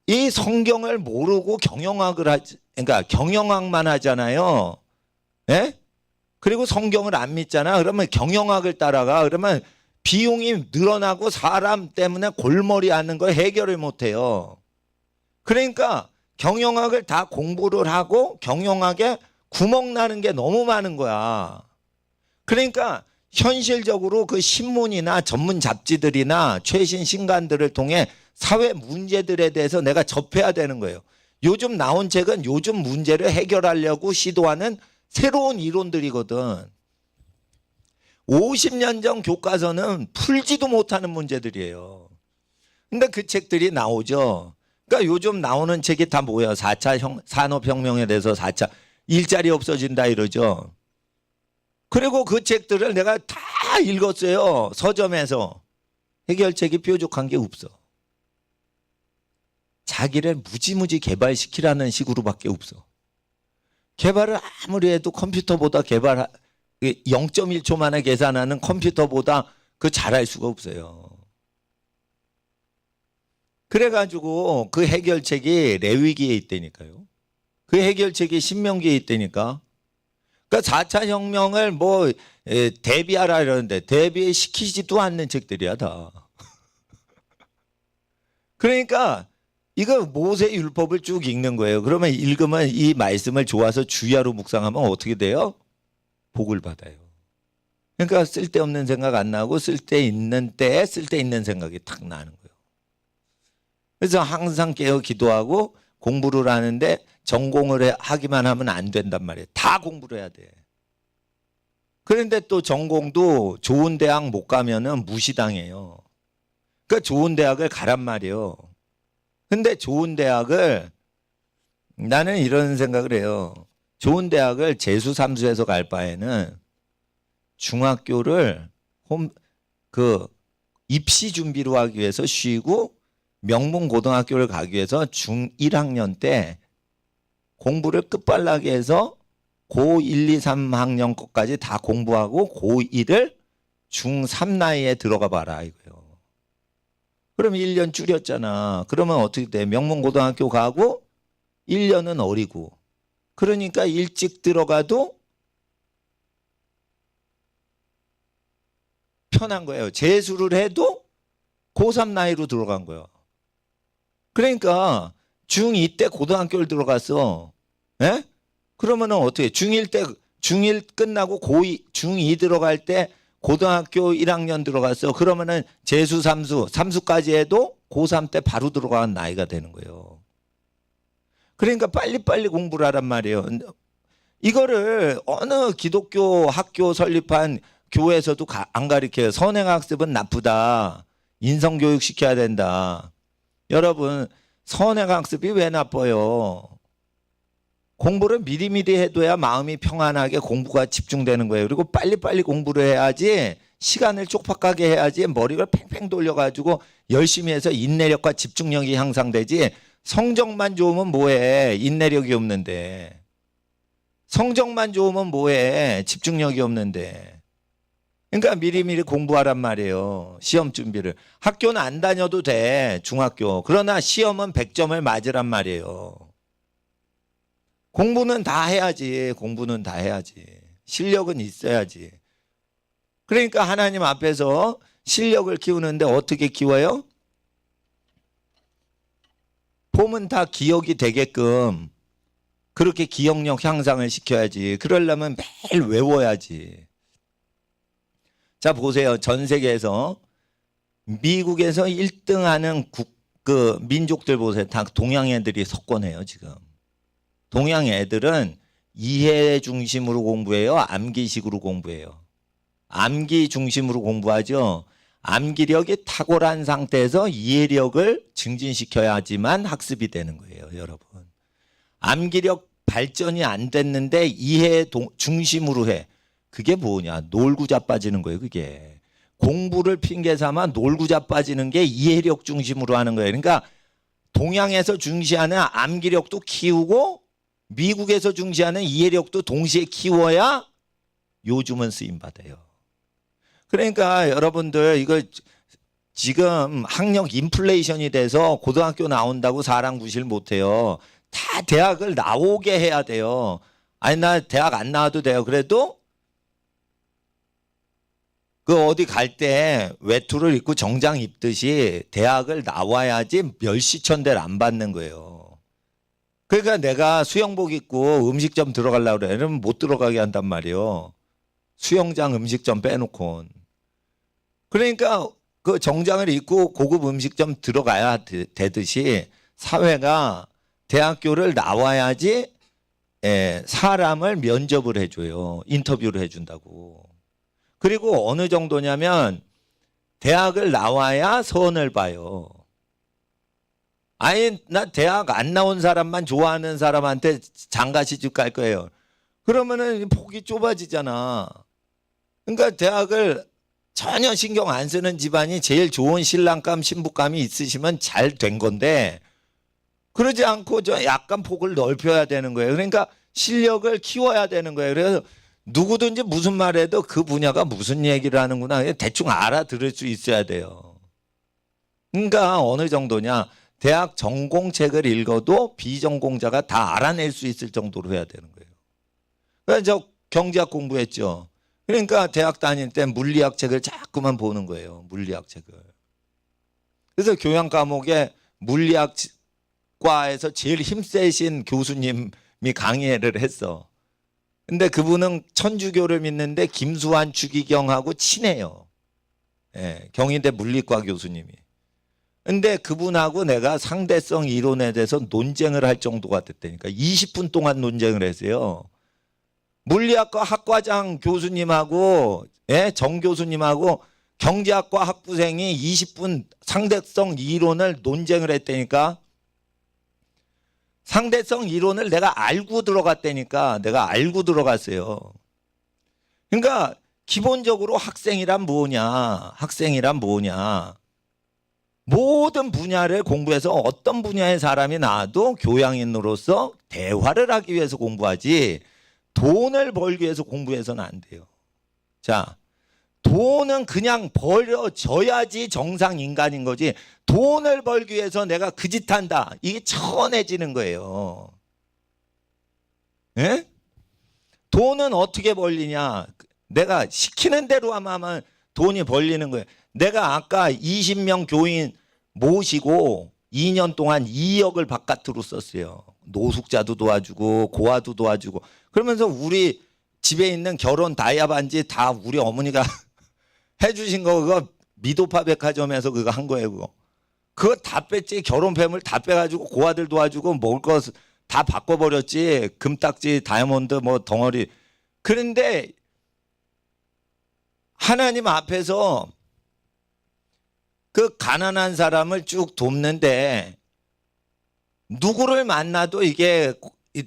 이 성경을 모르고 그러니까 경영학만 하잖아요. 예? 그리고 성경을 안 믿잖아. 그러면 경영학을 따라가. 그러면 비용이 늘어나고 사람 때문에 골머리 앓는 걸 해결을 못 해요. 그러니까 경영학을 다 공부를 하고 경영학에 구멍 나는 게 너무 많은 거야. 그러니까 현실적으로 그 신문이나 전문 잡지들이나 최신 신간들을 통해 사회 문제들에 대해서 내가 접해야 되는 거예요. 요즘 나온 책은 요즘 문제를 해결하려고 시도하는 새로운 이론들이거든. 50년 전 교과서는 풀지도 못하는 문제들이에요. 근데 그 책들이 나오죠. 그러니까 요즘 나오는 책이 다 뭐예요? 4차 산업혁명에 대해서 4차 일자리 없어진다 이러죠. 그리고 그 책들을 내가 다 읽었어요. 서점에서. 해결책이 뾰족한 게 없어. 자기를 무지무지 개발시키라는 식으로밖에 없어. 개발을 아무리 해도 컴퓨터보다 0.1초 만에 계산하는 컴퓨터보다 그 잘할 수가 없어요. 그래가지고 그 해결책이 레위기에 있다니까요. 그 해결책이 신명기에 있다니까. 그러니까 4차 혁명을 대비하라 이러는데 대비시키지도 않는 책들이야 다. 그러니까 이거 모세 율법을 쭉 읽는 거예요. 그러면 읽으면 이 말씀을 좋아서 주야로 묵상하면 어떻게 돼요? 복을 받아요. 그러니까 쓸데없는 생각 안 나고 쓸데있는 때에 쓸데있는 생각이 탁 나는 거예요. 그래서 항상 깨어 기도하고 공부를 하는데 전공을 하기만 하면 안 된단 말이에요. 다 공부를 해야 돼. 그런데 또 전공도 좋은 대학 못 가면은 무시당해요. 그러니까 좋은 대학을 가란 말이에요. 근데 좋은 대학을 나는 이런 생각을 해요. 좋은 대학을 재수 삼수해서 갈 바에는 중학교를 입시 준비로 하기 위해서 쉬고 명문 고등학교를 가기 위해서 중1학년 때 공부를 끝발나게 해서 고1, 2, 3학년 것까지 다 공부하고 고1을 중3 나이에 들어가 봐라 이거예요. 그럼 1년 줄였잖아. 그러면 어떻게 돼? 명문고등학교 가고 1년은 어리고. 그러니까 일찍 들어가도 편한 거예요. 재수를 해도 고3 나이로 들어간 거예요. 그러니까 중2 때 고등학교를 들어갔어. 예? 그러면은 어떻게? 중1 끝나고 중2 들어갈 때 고등학교 1학년 들어갔어. 그러면은 재수, 삼수까지 해도 고3 때 바로 들어간 나이가 되는 거예요. 그러니까 빨리빨리 공부를 하란 말이에요. 이거를 어느 기독교 학교 설립한 교회에서도 안 가르쳐요. 선행학습은 나쁘다. 인성교육 시켜야 된다. 여러분, 선행학습이 왜 나빠요? 공부를 미리미리 해둬야 마음이 평안하게 공부가 집중되는 거예요. 그리고 빨리빨리 공부를 해야지, 시간을 쪽박하게 해야지 머리가 팽팽 돌려가지고 열심히 해서 인내력과 집중력이 향상되지. 성적만 좋으면 뭐해? 인내력이 없는데. 성적만 좋으면 뭐해? 집중력이 없는데. 그러니까 미리미리 공부하란 말이에요. 시험 준비를. 학교는 안 다녀도 돼. 중학교. 그러나 시험은 100점을 맞으란 말이에요. 공부는 다 해야지. 공부는 다 해야지. 실력은 있어야지. 그러니까 하나님 앞에서 실력을 키우는데 어떻게 키워요? 보면 다 기억이 되게끔 그렇게 기억력 향상을 시켜야지. 그러려면 매일 외워야지. 자, 보세요. 전 세계에서 미국에서 1등 하는 그 민족들 보세요. 다 동양 애들이 석권해요, 지금. 동양 애들은 이해 중심으로 공부해요? 암기식으로 공부해요? 암기 중심으로 공부하죠. 암기력이 탁월한 상태에서 이해력을 증진시켜야지만 학습이 되는 거예요, 여러분. 암기력 발전이 안 됐는데 이해 중심으로 해. 그게 뭐냐? 놀고 자빠지는 거예요, 그게. 공부를 핑계 삼아 놀고 자빠지는 게 이해력 중심으로 하는 거예요. 그러니까 동양에서 중시하는 암기력도 키우고 미국에서 중시하는 이해력도 동시에 키워야 요즘은 쓰임받아요. 그러니까 여러분들 이거 지금 학력 인플레이션이 돼서 고등학교 나온다고 사람 구실 못해요. 다 대학을 나오게 해야 돼요. 아니 나 대학 안 나와도 돼요. 그래도 그 어디 갈 때 외투를 입고 정장 입듯이 대학을 나와야지 멸시천대를 안 받는 거예요. 그러니까 내가 수영복 입고 음식점 들어가려고 그래. 그러면 못 들어가게 한단 말이에요. 수영장 음식점 빼놓고. 그러니까 그 정장을 입고 고급 음식점 들어가야 되듯이 사회가 대학교를 나와야지 사람을 면접을 해줘요. 인터뷰를 해준다고. 그리고 어느 정도냐면 대학을 나와야 선을 봐요. 아니 나 대학 안 나온 사람만 좋아하는 사람한테 장가시집 갈 거예요. 그러면은 폭이 좁아지잖아. 그러니까 대학을 전혀 신경 안 쓰는 집안이 제일 좋은 신랑감 신부감이 있으시면 잘 된 건데 그러지 않고 저 약간 폭을 넓혀야 되는 거예요. 그러니까 실력을 키워야 되는 거예요. 그래서 누구든지 무슨 말해도 그 분야가 무슨 얘기를 하는구나 대충 알아들을 수 있어야 돼요. 그러니까 어느 정도냐. 대학 전공책을 읽어도 비전공자가 다 알아낼 수 있을 정도로 해야 되는 거예요. 그래서 저 경제학 공부했죠. 그러니까 대학 다닐 때 물리학 책을 자꾸만 보는 거예요. 물리학 책을. 그래서 교양 과목에 물리학과에서 제일 힘세신 교수님이 강의를 했어. 근데 그분은 천주교를 믿는데 김수환 추기경하고 친해요. 예, 경희대 물리과 교수님이. 근데 그분하고 내가 상대성 이론에 대해서 논쟁을 할 정도가 됐다니까. 20분 동안 논쟁을 했어요. 물리학과 학과장 교수님하고 정 교수님하고 경제학과 학부생이 20분 상대성 이론을 논쟁을 했다니까. 상대성 이론을 내가 알고 들어갔다니까. 내가 알고 들어갔어요. 그러니까 기본적으로 학생이란 뭐냐. 학생이란 뭐냐. 모든 분야를 공부해서 어떤 분야의 사람이 나와도 교양인으로서 대화를 하기 위해서 공부하지 돈을 벌기 위해서 공부해서는 안 돼요. 자, 돈은 그냥 벌어져야지 정상 인간인 거지 돈을 벌기 위해서 내가 그 짓 한다. 이게 천해지는 거예요. 예? 돈은 어떻게 벌리냐. 내가 시키는 대로 하면 돈이 벌리는 거예요. 내가 아까 20명 교인 모시고 2년 동안 2억을 바깥으로 썼어요. 노숙자도 도와주고 고아도 도와주고 그러면서 우리 집에 있는 결혼 다이아 반지 다 우리 어머니가 해주신 거 그거 미도파 백화점에서 그거 한 거예요. 그거 다 뺐지. 결혼폐물 다 빼가지고 고아들 도와주고 먹을 거 다 바꿔버렸지. 금딱지 다이아몬드 뭐 덩어리. 그런데 하나님 앞에서 그 가난한 사람을 쭉 돕는데 누구를 만나도 이게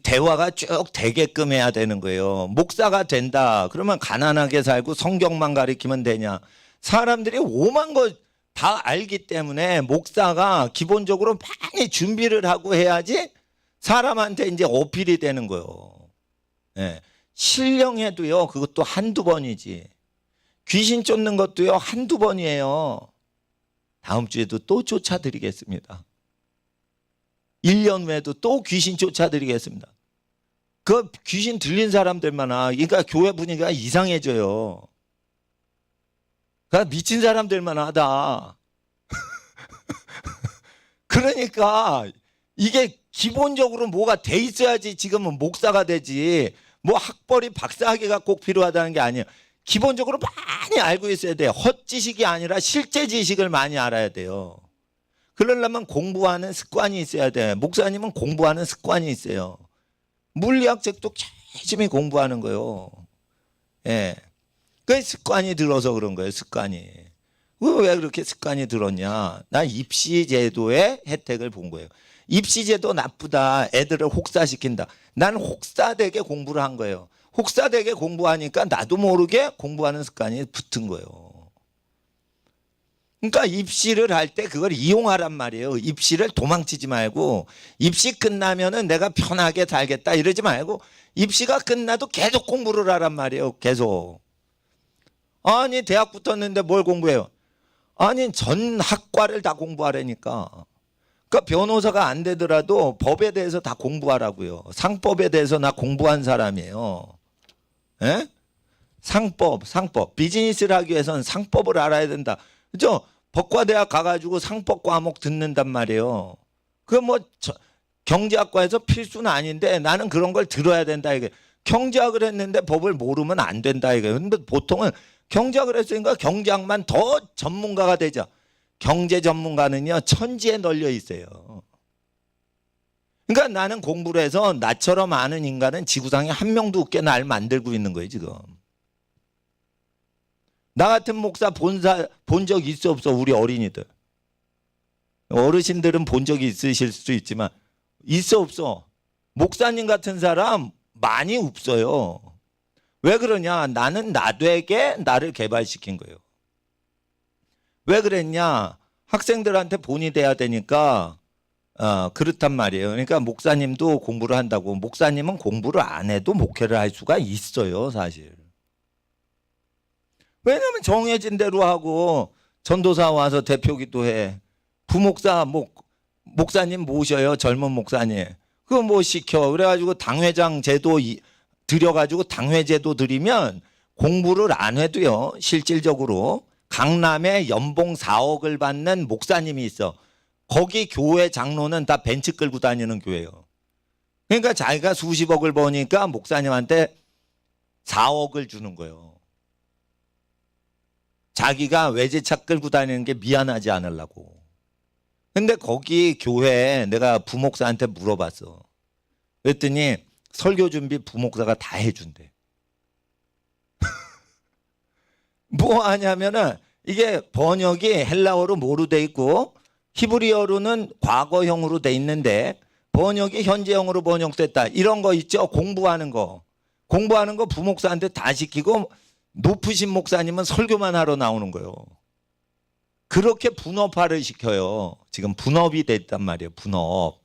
대화가 쭉 되게끔 해야 되는 거예요. 목사가 된다 그러면 가난하게 살고 성경만 가리키면 되냐. 사람들이 오만 거 다 알기 때문에 목사가 기본적으로 많이 준비를 하고 해야지 사람한테 이제 어필이 되는 거예요. 예. 신령해도요 그것도 한두 번이지. 귀신 쫓는 것도요 한두 번이에요. 다음 주에도 또 쫓아드리겠습니다. 1년 후에도 또 귀신 쫓아드리겠습니다. 그 귀신 들린 사람들만 그러니까 교회 분위기가 이상해져요. 그러니까 미친 사람들만 하다. 그러니까 이게 기본적으로 뭐가 돼 있어야지 지금은 목사가 되지. 뭐 학벌이 박사학위가 꼭 필요하다는 게 아니에요. 기본적으로 많이 알고 있어야 돼요. 헛지식이 아니라 실제 지식을 많이 알아야 돼요. 그러려면 공부하는 습관이 있어야 돼. 목사님은 공부하는 습관이 있어요. 물리학 책도 열심히 공부하는 거예요. 예. 그 습관이 들어서 그런 거예요. 습관이. 왜 그렇게 습관이 들었냐. 난 입시제도의 혜택을 본 거예요. 입시제도 나쁘다. 애들을 혹사시킨다. 난 혹사되게 공부를 한 거예요. 혹사되게 공부하니까 나도 모르게 공부하는 습관이 붙은 거예요. 그러니까 입시를 할 때 그걸 이용하란 말이에요. 입시를 도망치지 말고 입시 끝나면은 내가 편하게 살겠다 이러지 말고 입시가 끝나도 계속 공부를 하란 말이에요. 계속. 아니 대학 붙었는데 뭘 공부해요? 아니 전 학과를 다 공부하라니까. 그러니까 변호사가 안 되더라도 법에 대해서 다 공부하라고요. 상법에 대해서 나 공부한 사람이에요. 예? 상법. 비즈니스를 하기 위해서는 상법을 알아야 된다. 그죠? 법과대학 가가지고 상법 과목 듣는단 말이에요. 그 뭐 경제학과에서 필수는 아닌데 나는 그런 걸 들어야 된다 이게. 경제학을 했는데 법을 모르면 안 된다 이게. 근데 보통은 경제학을 했으니까 경제학만 더 전문가가 되죠. 경제 전문가는요 천지에 널려 있어요. 그러니까 나는 공부를 해서 나처럼 아는 인간은 지구상에 한 명도 없게 날 만들고 있는 거예요 지금. 나 같은 목사 본 적 있어 없어? 우리 어린이들. 어르신들은 본 적이 있으실 수 있지만 있어 없어? 목사님 같은 사람 많이 없어요. 왜 그러냐? 나는 나되게 나를 개발시킨 거예요. 왜 그랬냐? 학생들한테 본이 돼야 되니까 그렇단 말이에요. 그러니까 목사님도 공부를 한다고. 목사님은 공부를 안 해도 목회를 할 수가 있어요 사실. 왜냐면 정해진 대로 하고 전도사 와서 대표기도 해. 부목사 목사님 모셔요. 젊은 목사님. 그거 뭐 시켜. 그래가지고 당회장 제도 들여가지고 당회제도 드리면 공부를 안 해도요. 실질적으로 강남에 연봉 4억을 받는 목사님이 있어. 거기 교회 장로는 다 벤츠 끌고 다니는 교회예요. 그러니까 자기가 수십억을 버니까 목사님한테 4억을 주는 거예요. 자기가 외제차 끌고 다니는 게 미안하지 않으려고. 근데 거기 교회에 내가 부목사한테 물어봤어. 그랬더니 설교 준비 부목사가 다 해준대. 뭐 하냐면은 이게 번역이 헬라어로 뭐로 돼 있고 히브리어로는 과거형으로 돼 있는데 번역이 현재형으로 번역됐다. 이런 거 있죠. 공부하는 거 부목사한테 다 시키고 높으신 목사님은 설교만 하러 나오는 거예요. 그렇게 분업화를 시켜요. 지금 분업이 됐단 말이에요. 분업.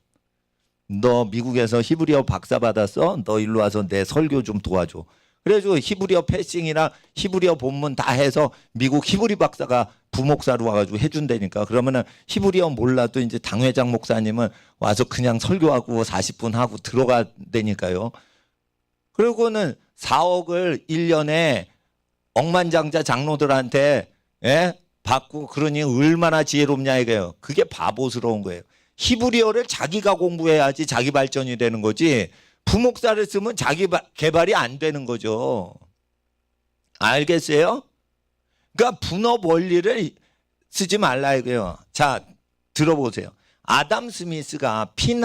너 미국에서 히브리어 박사 받았어? 너 일로 와서 내 설교 좀 도와줘. 그래가지고 히브리어 패싱이랑 히브리어 본문 다 해서 미국 히브리 박사가 부목사로 와가지고 해준다니까. 그러면은 히브리어 몰라도 이제 당회장 목사님은 와서 그냥 설교하고 40분 하고 들어가다니까요. 그리고는 4억을 1년에 억만장자 장로들한테 받고 그러니 얼마나 지혜롭냐 이거예요. 그게 바보스러운 거예요. 히브리어를 자기가 공부해야지 자기 발전이 되는 거지. 부목사를 쓰면 자기 개발이 안 되는 거죠. 알겠어요? 그러니까 분업 원리를 쓰지 말라 이거예요. 자, 들어보세요. 아담 스미스가 핀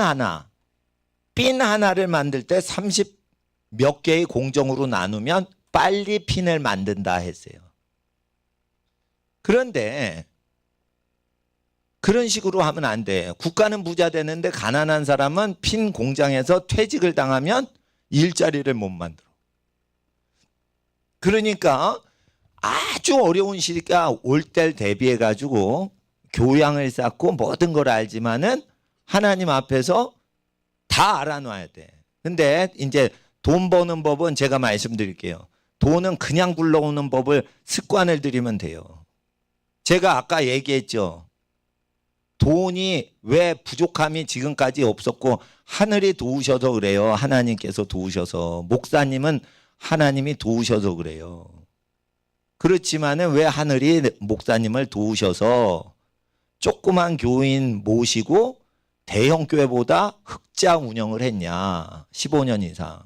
하나를 만들 때 30 몇 개의 공정으로 나누면 빨리 핀을 만든다 했어요. 그런데 그런 식으로 하면 안 돼. 국가는 부자 되는데 가난한 사람은 핀 공장에서 퇴직을 당하면 일자리를 못 만들어. 그러니까 아주 어려운 시기가 올 때를 대비해 가지고 교양을 쌓고 모든 걸 알지만은 하나님 앞에서 다 알아놔야 돼. 근데 이제 돈 버는 법은 제가 말씀드릴게요. 돈은 그냥 굴러오는 법을 습관을 들이면 돼요. 제가 아까 얘기했죠. 돈이 왜 부족함이 지금까지 없었고 하늘이 도우셔서 그래요. 하나님께서 도우셔서. 목사님은 하나님이 도우셔서 그래요. 그렇지만은 왜 하늘이 목사님을 도우셔서 조그만 교인 모시고 대형 교회보다 흑자 운영을 했냐. 15년 이상.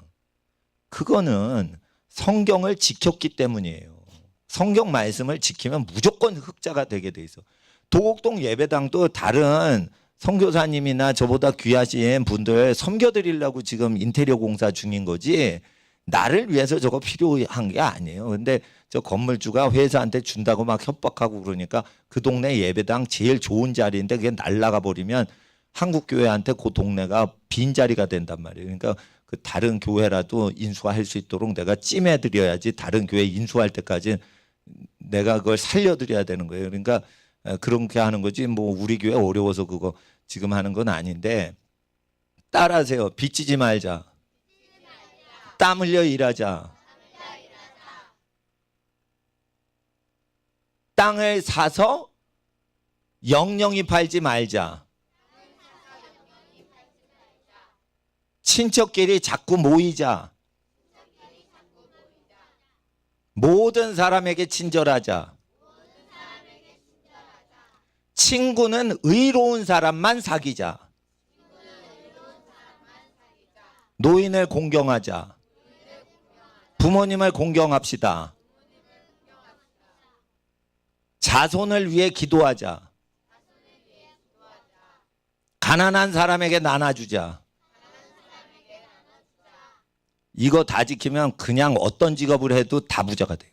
그거는 성경을 지켰기 때문이에요. 성경 말씀을 지키면 무조건 흑자가 되게 돼 있어. 도곡동 예배당도 다른 선교사님이나 저보다 귀하신 분들 섬겨드리려고 지금 인테리어 공사 중인 거지 나를 위해서 저거 필요한 게 아니에요. 근데 저 건물주가 회사한테 준다고 막 협박하고 그러니까 그 동네 예배당 제일 좋은 자리인데 그게 날라가 버리면 한국교회한테 그 동네가 빈자리가 된단 말이에요. 그러니까 그 다른 교회라도 인수할 수 있도록 내가 찜해드려야지 다른 교회 인수할 때까지 내가 그걸 살려드려야 되는 거예요. 그러니까 그렇게 하는 거지 뭐 우리 교회 어려워서 그거 지금 하는 건 아닌데 따라하세요. 빚지지 말자. 땀 흘려 일하자. 땅을 사서 영영이 팔지 말자. 친척끼리 자꾸 모이자. 모든 사람에게 친절하자. 친구는 의로운 사람만 사귀자. 노인을 공경하자. 부모님을 공경합시다. 자손을 위해 기도하자. 가난한 사람에게 나눠주자. 이거 다 지키면 그냥 어떤 직업을 해도 다 부자가 돼요.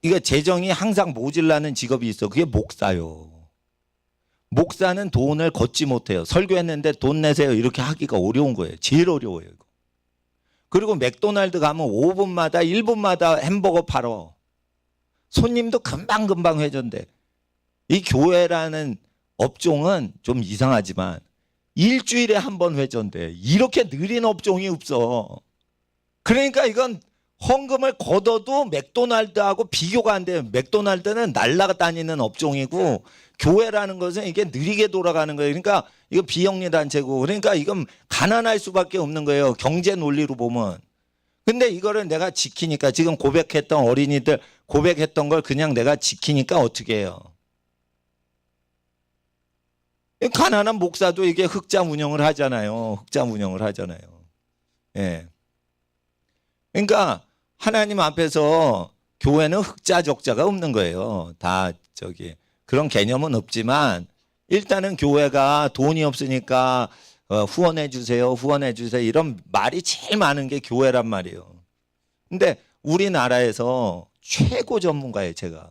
이거 재정이 항상 모질라는 직업이 있어. 그게 목사요. 목사는 돈을 걷지 못해요. 설교했는데 돈 내세요. 이렇게 하기가 어려운 거예요. 제일 어려워요. 이거. 그리고 맥도날드 가면 5분마다 1분마다 햄버거 팔어. 손님도 금방금방 회전돼. 이 교회라는 업종은 좀 이상하지만 일주일에 한 번 회전돼. 이렇게 느린 업종이 없어. 그러니까 이건 헌금을 걷어도 맥도날드하고 비교가 안 돼요. 맥도날드는 날아다니는 업종이고 교회라는 것은 이게 느리게 돌아가는 거예요. 그러니까 이거 비영리 단체고 그러니까 이건 가난할 수밖에 없는 거예요. 경제 논리로 보면. 근데 이거를 내가 지키니까 지금 고백했던 어린이들 고백했던 걸 그냥 내가 지키니까 어떻게 해요? 가난한 목사도 이게 흑자 운영을 하잖아요. 흑자 운영을 하잖아요. 예. 그러니까 하나님 앞에서 교회는 흑자 적자가 없는 거예요. 다 그런 개념은 없지만 일단은 교회가 돈이 없으니까 후원해 주세요. 후원해 주세요. 이런 말이 제일 많은 게 교회란 말이에요. 근데 우리나라에서 최고 전문가예요, 제가.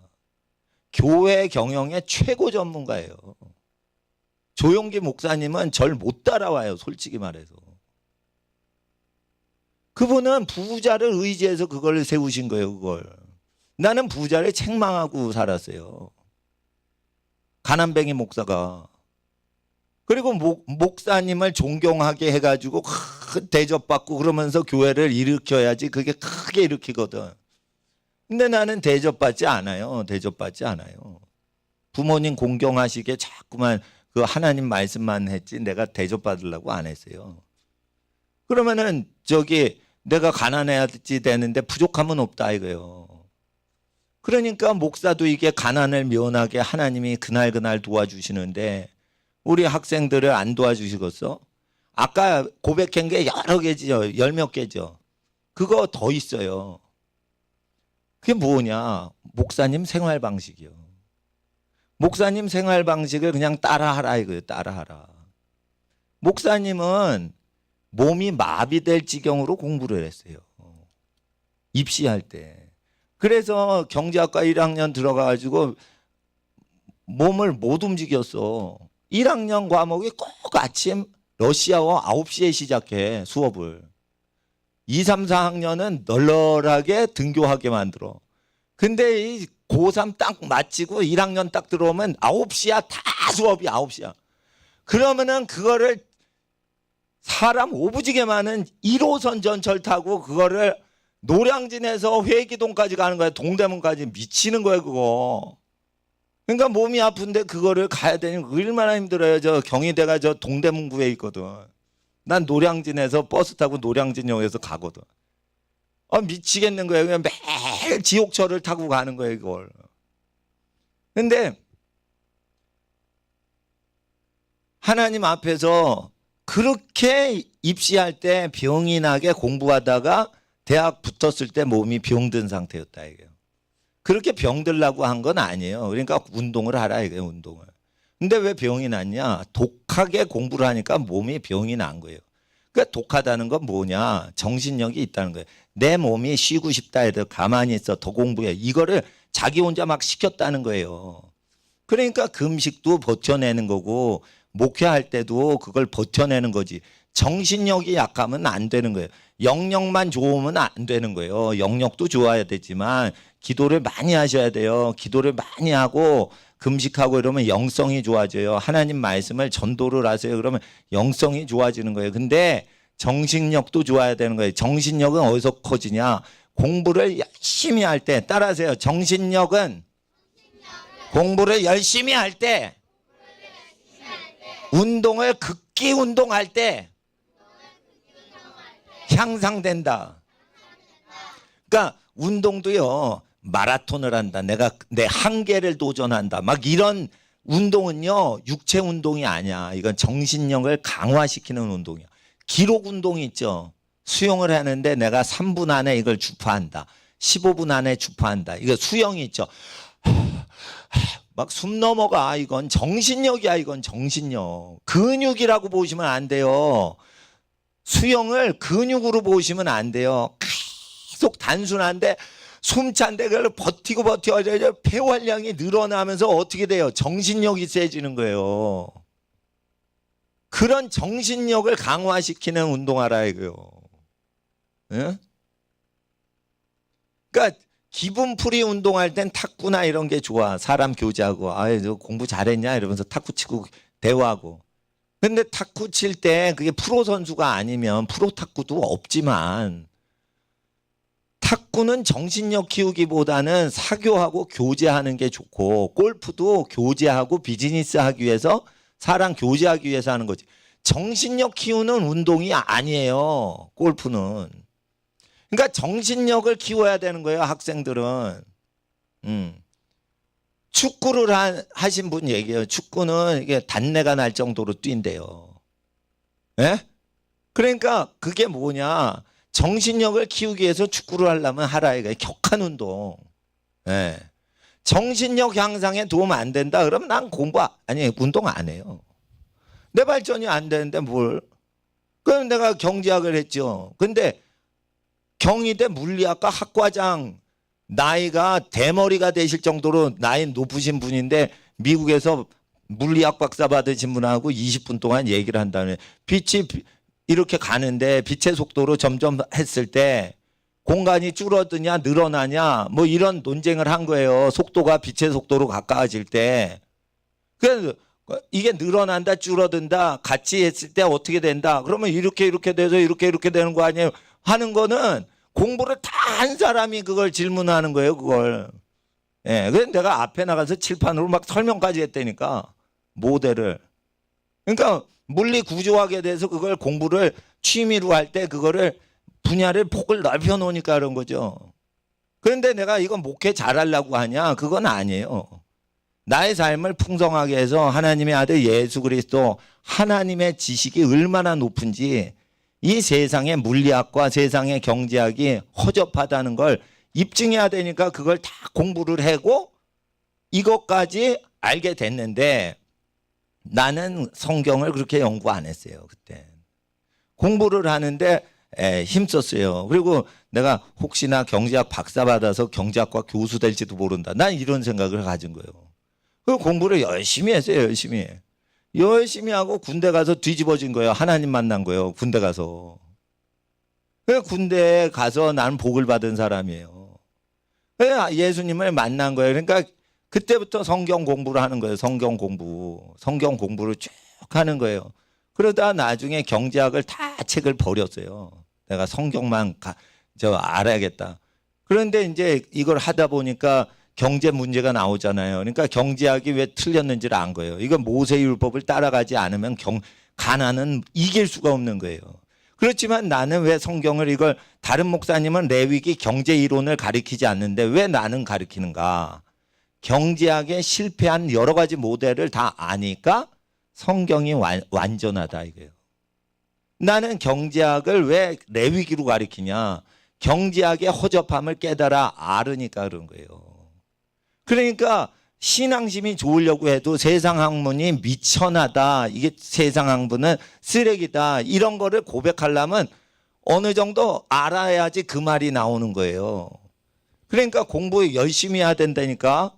교회 경영의 최고 전문가예요. 조용기 목사님은 절 못 따라와요, 솔직히 말해서. 그분은 부자를 의지해서 그걸 세우신 거예요, 그걸. 나는 부자를 책망하고 살았어요. 가난뱅이 목사가. 그리고 목사님을 존경하게 해가지고 대접받고 그러면서 교회를 일으켜야지 그게 크게 일으키거든. 근데 나는 대접받지 않아요. 대접받지 않아요. 부모님 공경하시게 자꾸만 그 하나님 말씀만 했지 내가 대접받으려고 안 했어요. 그러면은 내가 가난해야지 되는데 부족함은 없다 이거예요. 그러니까 목사도 이게 가난을 면하게 하나님이 그날 도와주시는데 우리 학생들을 안 도와주시겠어? 아까 고백한 게 여러 개죠. 10몇 개죠. 그거 더 있어요. 그게 뭐냐? 목사님 생활 방식이요. 목사님 생활 방식을 그냥 따라하라 이거예요. 따라하라. 목사님은 몸이 마비될 지경으로 공부를 했어요. 입시할 때. 그래서 경제학과 1학년 들어가가지고 몸을 못 움직였어. 1학년 과목이 꼭 아침 러시아어 9시에 시작해 수업을. 2, 3, 4학년은 널널하게 등교하게 만들어. 근데 이 고3 딱 마치고 1학년 딱 들어오면 9시야. 다 수업이 9시야. 그러면은 그거를 사람 오부지게 많은 1호선 전철 타고 그거를 노량진에서 회기동까지 가는 거야. 동대문까지. 미치는 거야 그거. 그러니까 몸이 아픈데 그거를 가야 되니 얼마나 힘들어요. 저 경희대가 저 동대문구에 있거든. 난 노량진에서 버스 타고 노량진역에서 가거든. 미치겠는 거예요. 그냥 매일 지옥철을 타고 가는 거예요 이걸. 근데 하나님 앞에서 그렇게 입시할 때 병이 나게 공부하다가 대학 붙었을 때 몸이 병든 상태였다 이게요. 그렇게 병들라고 한 건 아니에요. 그러니까 운동을 하라 이거예요. 운동을. 근데 왜 병이 났냐? 독하게 공부를 하니까 몸이 병이 난 거예요. 그러니까 독하다는 건 뭐냐? 정신력이 있다는 거예요. 내 몸이 쉬고 싶다 해도 가만히 있어 더 공부해. 이거를 자기 혼자 막 시켰다는 거예요. 그러니까 금식도 버텨내는 거고 목회할 때도 그걸 버텨내는 거지. 정신력이 약하면 안 되는 거예요. 영역만 좋으면 안 되는 거예요. 영역도 좋아야 되지만 기도를 많이 하셔야 돼요. 기도를 많이 하고 금식하고 이러면 영성이 좋아져요. 하나님 말씀을 전도를 하세요. 그러면 영성이 좋아지는 거예요. 근데 정신력도 좋아야 되는 거예요. 정신력은 어디서 커지냐? 공부를 열심히 할 때 따라하세요. 정신력은 공부를 열심히 할 때, 운동을 극기 운동할 때 향상된다. 그러니까 운동도요. 마라톤을 한다. 내가 내 한계를 도전한다. 막 이런 운동은요. 육체 운동이 아니야. 이건 정신력을 강화시키는 운동이야. 기록 운동이 있죠. 수영을 하는데 내가 3분 안에 이걸 주파한다. 15분 안에 주파한다. 이거 수영이 있죠. 막 숨 넘어가. 이건 정신력이야. 이건 정신력. 근육이라고 보시면 안 돼요. 수영을 근육으로 보시면 안 돼요. 계속 단순한데 숨찬데 그걸 버티고 폐활량이 늘어나면서 어떻게 돼요? 정신력이 세지는 거예요. 그런 정신력을 강화시키는 운동하라 이거요. 예? 그러니까 기분풀이 운동할 땐 탁구나 이런 게 좋아. 사람 교제하고 너 공부 잘했냐 이러면서 탁구 치고 대화하고. 근데 탁구 칠 때 그게 프로 선수가 아니면 프로 탁구도 없지만 탁구는 정신력 키우기보다는 사교하고 교제하는 게 좋고 골프도 교제하고 비즈니스 하기 위해서 사람 교제하기 위해서 하는 거지. 정신력 키우는 운동이 아니에요. 골프는. 그러니까 정신력을 키워야 되는 거예요. 학생들은. 축구를 하신 분 얘기해요. 축구는 이게 단내가 날 정도로 뛴대요. 예? 그러니까 그게 뭐냐. 정신력을 키우기 위해서 축구를 하려면 하라 이거예요. 격한 운동. 예. 정신력 향상에 도움 안 된다. 그러면 난 운동 안 해요. 내 발전이 안 되는데 뭘. 그럼 내가 경제학을 했죠. 근데 경희대 물리학과 학과장 나이가 대머리가 되실 정도로 나이 높으신 분인데 미국에서 물리학 박사 받으신 분하고 20분 동안 얘기를 한다는 빛이 이렇게 가는데 빛의 속도로 점점 했을 때 공간이 줄어드냐 늘어나냐 뭐 이런 논쟁을 한 거예요. 속도가 빛의 속도로 가까워질 때. 그래서 이게 늘어난다 줄어든다 같이 했을 때 어떻게 된다. 그러면 이렇게 돼서 이렇게 되는 거 아니에요. 하는 거는 공부를 다 한 사람이 그걸 질문하는 거예요. 그걸. 예, 그래서 내가 앞에 나가서 칠판으로 막 설명까지 했다니까. 모델을. 그러니까 물리 구조학에 대해서 그걸 공부를 취미로 할 때 그거를 분야를 폭을 넓혀 놓으니까 그런 거죠. 그런데 내가 이건 목회 잘하려고 하냐? 그건 아니에요. 나의 삶을 풍성하게 해서 하나님의 아들 예수 그리스도 하나님의 지식이 얼마나 높은지 이 세상의 물리학과 세상의 경제학이 허접하다는 걸 입증해야 되니까 그걸 다 공부를 하고 이것까지 알게 됐는데 나는 성경을 그렇게 연구 안 했어요. 그때 공부를 하는데 힘썼어요. 그리고 내가 혹시나 경제학 박사 받아서 경제학과 교수 될지도 모른다. 난 이런 생각을 가진 거예요. 그 공부를 열심히 했어요. 열심히 하고 군대 가서 뒤집어진 거예요. 하나님 만난 거예요. 군대 가서. 군대에 가서 나는 복을 받은 사람이에요. 예수님을 만난 거예요. 그러니까 그때부터 성경 공부를 하는 거예요. 성경 공부를 쭉 하는 거예요. 그러다 나중에 경제학을 다 책을 버렸어요. 내가 성경만 알아야겠다. 그런데 이제 이걸 하다 보니까 경제 문제가 나오잖아요. 그러니까 경제학이 왜 틀렸는지를 안 거예요. 이건 모세율법을 따라가지 않으면 가난은 이길 수가 없는 거예요. 그렇지만 나는 왜 성경을 이걸 다른 목사님은 레위기 경제 이론을 가리키지 않는데 왜 나는 가리키는가? 경제학에 실패한 여러 가지 모델을 다 아니까 성경이 완전하다 이거예요. 나는 경제학을 왜 레위기로 가리키냐? 경제학의 허접함을 깨달아 알으니까 그런 거예요. 그러니까 신앙심이 좋으려고 해도 세상 학문이 미천하다. 이게 세상 학문은 쓰레기다. 이런 거를 고백하려면 어느 정도 알아야지 그 말이 나오는 거예요. 그러니까 공부 열심히 해야 된다니까.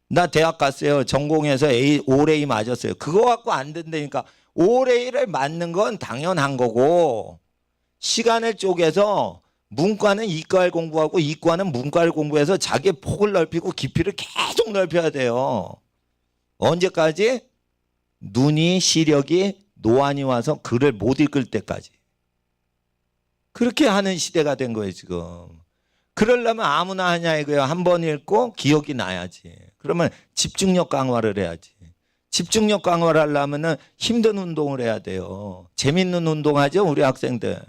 나 대학 갔어요. 전공에서 올A 맞았어요. 그거 갖고 안 된다니까. 올A를 맞는 건 당연한 거고 시간을 쪼개서 문과는 이과를 공부하고 이과는 문과를 공부해서 자기 폭을 넓히고 깊이를 계속 넓혀야 돼요. 언제까지? 눈이 시력이 노안이 와서 글을 못 읽을 때까지. 그렇게 하는 시대가 된 거예요 지금. 그러려면 아무나 하냐 이거예요. 한 번 읽고 기억이 나야지. 그러면 집중력 강화를 해야지. 집중력 강화를 하려면 힘든 운동을 해야 돼요. 재밌는 운동하죠 우리 학생들.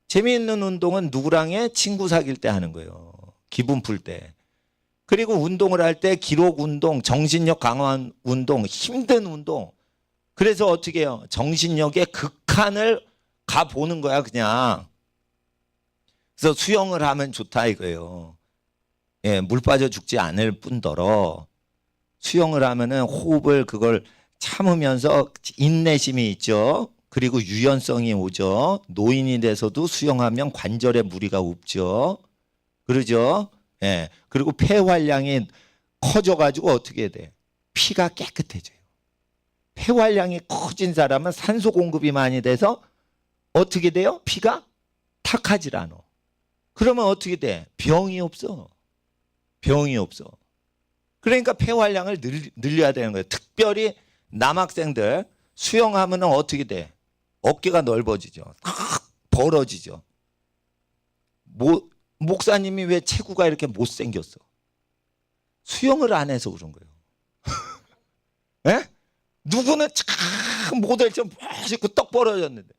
재미있는 운동은 누구랑 해? 친구 사귈 때 하는 거예요. 기분 풀 때. 그리고 운동을 할 때 기록 운동, 정신력 강화 운동, 힘든 운동. 그래서 어떻게 해요? 정신력의 극한을 가보는 거야 그냥. 그래서 수영을 하면 좋다 이거예요. 예, 물 빠져 죽지 않을 뿐더러 수영을 하면은 호흡을 그걸 참으면서 인내심이 있죠. 그리고 유연성이 오죠. 노인이 돼서도 수영하면 관절에 무리가 없죠. 그러죠. 예. 그리고 폐활량이 커져가지고 어떻게 돼? 피가 깨끗해져요. 폐활량이 커진 사람은 산소 공급이 많이 돼서 어떻게 돼요? 피가 탁하질 않아. 그러면 어떻게 돼? 병이 없어. 그러니까 폐활량을 늘려야 되는 거예요. 특별히 남학생들 수영하면 어떻게 돼? 어깨가 넓어지죠. 벌어지죠. 목사님이 왜 체구가 이렇게 못생겼어? 수영을 안 해서 그런 거예요. 예? 누구는 참 모델처럼 멋있고 떡 벌어졌는데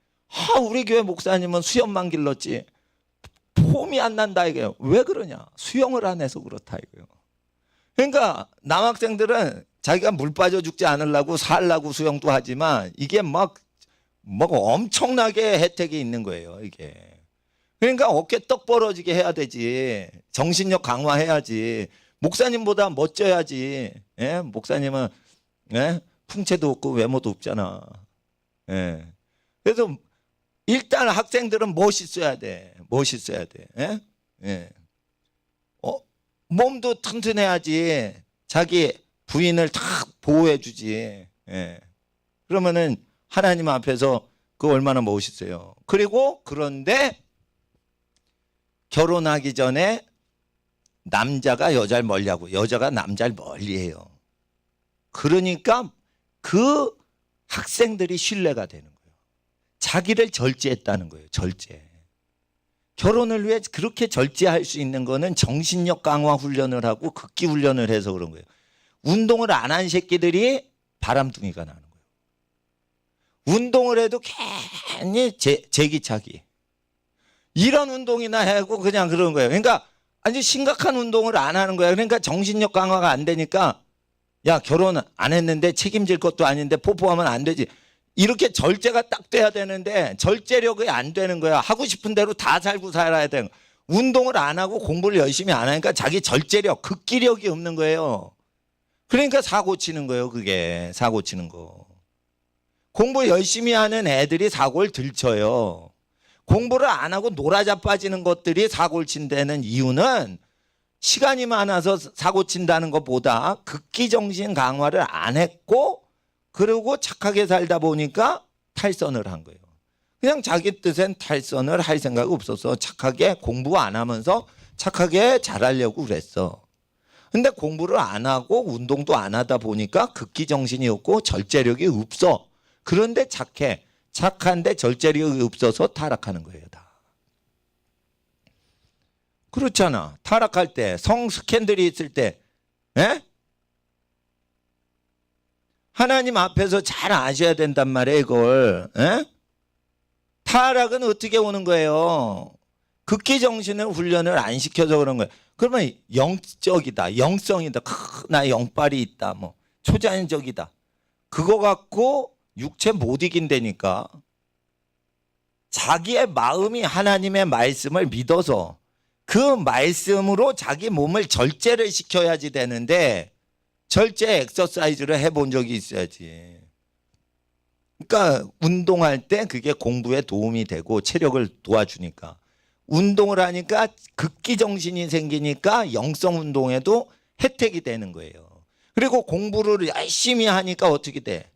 우리 교회 목사님은 수염만 길렀지 폼이 안 난다 이거예요. 왜 그러냐? 수영을 안 해서 그렇다 이거예요. 그러니까 남학생들은 자기가 물 빠져 죽지 않으려고 살라고 수영도 하지만 이게 막 엄청나게 혜택이 있는 거예요 이게. 그러니까 어깨 떡 벌어지게 해야 되지. 정신력 강화해야지. 목사님보다 멋져야지. 예? 목사님은 예? 풍채도 없고 외모도 없잖아. 예. 그래서 일단 학생들은 멋있어야 돼. 예? 예. 몸도 튼튼해야지. 자기 부인을 다 보호해 주지. 예. 그러면은 하나님 앞에서 그 얼마나 멋있어요. 그리고 그런데 결혼하기 전에 남자가 여자를 멀리하고 여자가 남자를 멀리해요. 그러니까 그 학생들이 신뢰가 되는 거예요. 자기를 절제했다는 거예요. 절제. 결혼을 위해 그렇게 절제할 수 있는 거는 정신력 강화 훈련을 하고 극기 훈련을 해서 그런 거예요. 운동을 안 한 새끼들이 바람둥이가 나는 거예요. 운동을 해도 괜히 제기차기. 이런 운동이나 하고 그냥 그런 거예요. 그러니까 아주 심각한 운동을 안 하는 거예요. 그러니까 정신력 강화가 안 되니까 야 결혼 안 했는데 책임질 것도 아닌데 뽀뽀하면 안 되지. 이렇게 절제가 딱 돼야 되는데 절제력이 안 되는 거야. 하고 싶은 대로 다 살고 살아야 되는 거야. 운동을 안 하고 공부를 열심히 안 하니까 자기 절제력, 극기력이 없는 거예요. 그러니까 사고 치는 거예요. 그게 사고 치는 거. 공부 열심히 하는 애들이 사고를 덜 쳐요. 공부를 안 하고 놀아자 빠지는 것들이 사고를 친다는 이유는 시간이 많아서 사고 친다는 것보다 극기정신 강화를 안 했고 그리고 착하게 살다 보니까 탈선을 한 거예요. 그냥 자기 뜻엔 탈선을 할 생각이 없어서 착하게 공부 안 하면서 착하게 잘하려고 그랬어. 근데 공부를 안 하고 운동도 안 하다 보니까 극기정신이 없고 절제력이 없어. 그런데 착해. 착한데 절제력이 없어서 타락하는 거예요. 다. 그렇잖아. 타락할 때 성 스캔들이 있을 때 에? 하나님 앞에서 잘 아셔야 된단 말이에요. 이걸. 에? 타락은 어떻게 오는 거예요? 극기정신을 훈련을 안 시켜서 그런 거예요. 그러면 영적이다. 영성이다. 나 영빨이 있다. 뭐 초자연적이다. 그거 갖고 육체 못 이긴다니까. 자기의 마음이 하나님의 말씀을 믿어서 그 말씀으로 자기 몸을 절제를 시켜야지 되는데 절제 엑서사이즈를 해본 적이 있어야지. 그러니까 운동할 때 그게 공부에 도움이 되고 체력을 도와주니까. 운동을 하니까 극기정신이 생기니까 영성 운동에도 혜택이 되는 거예요. 그리고 공부를 열심히 하니까 어떻게 돼?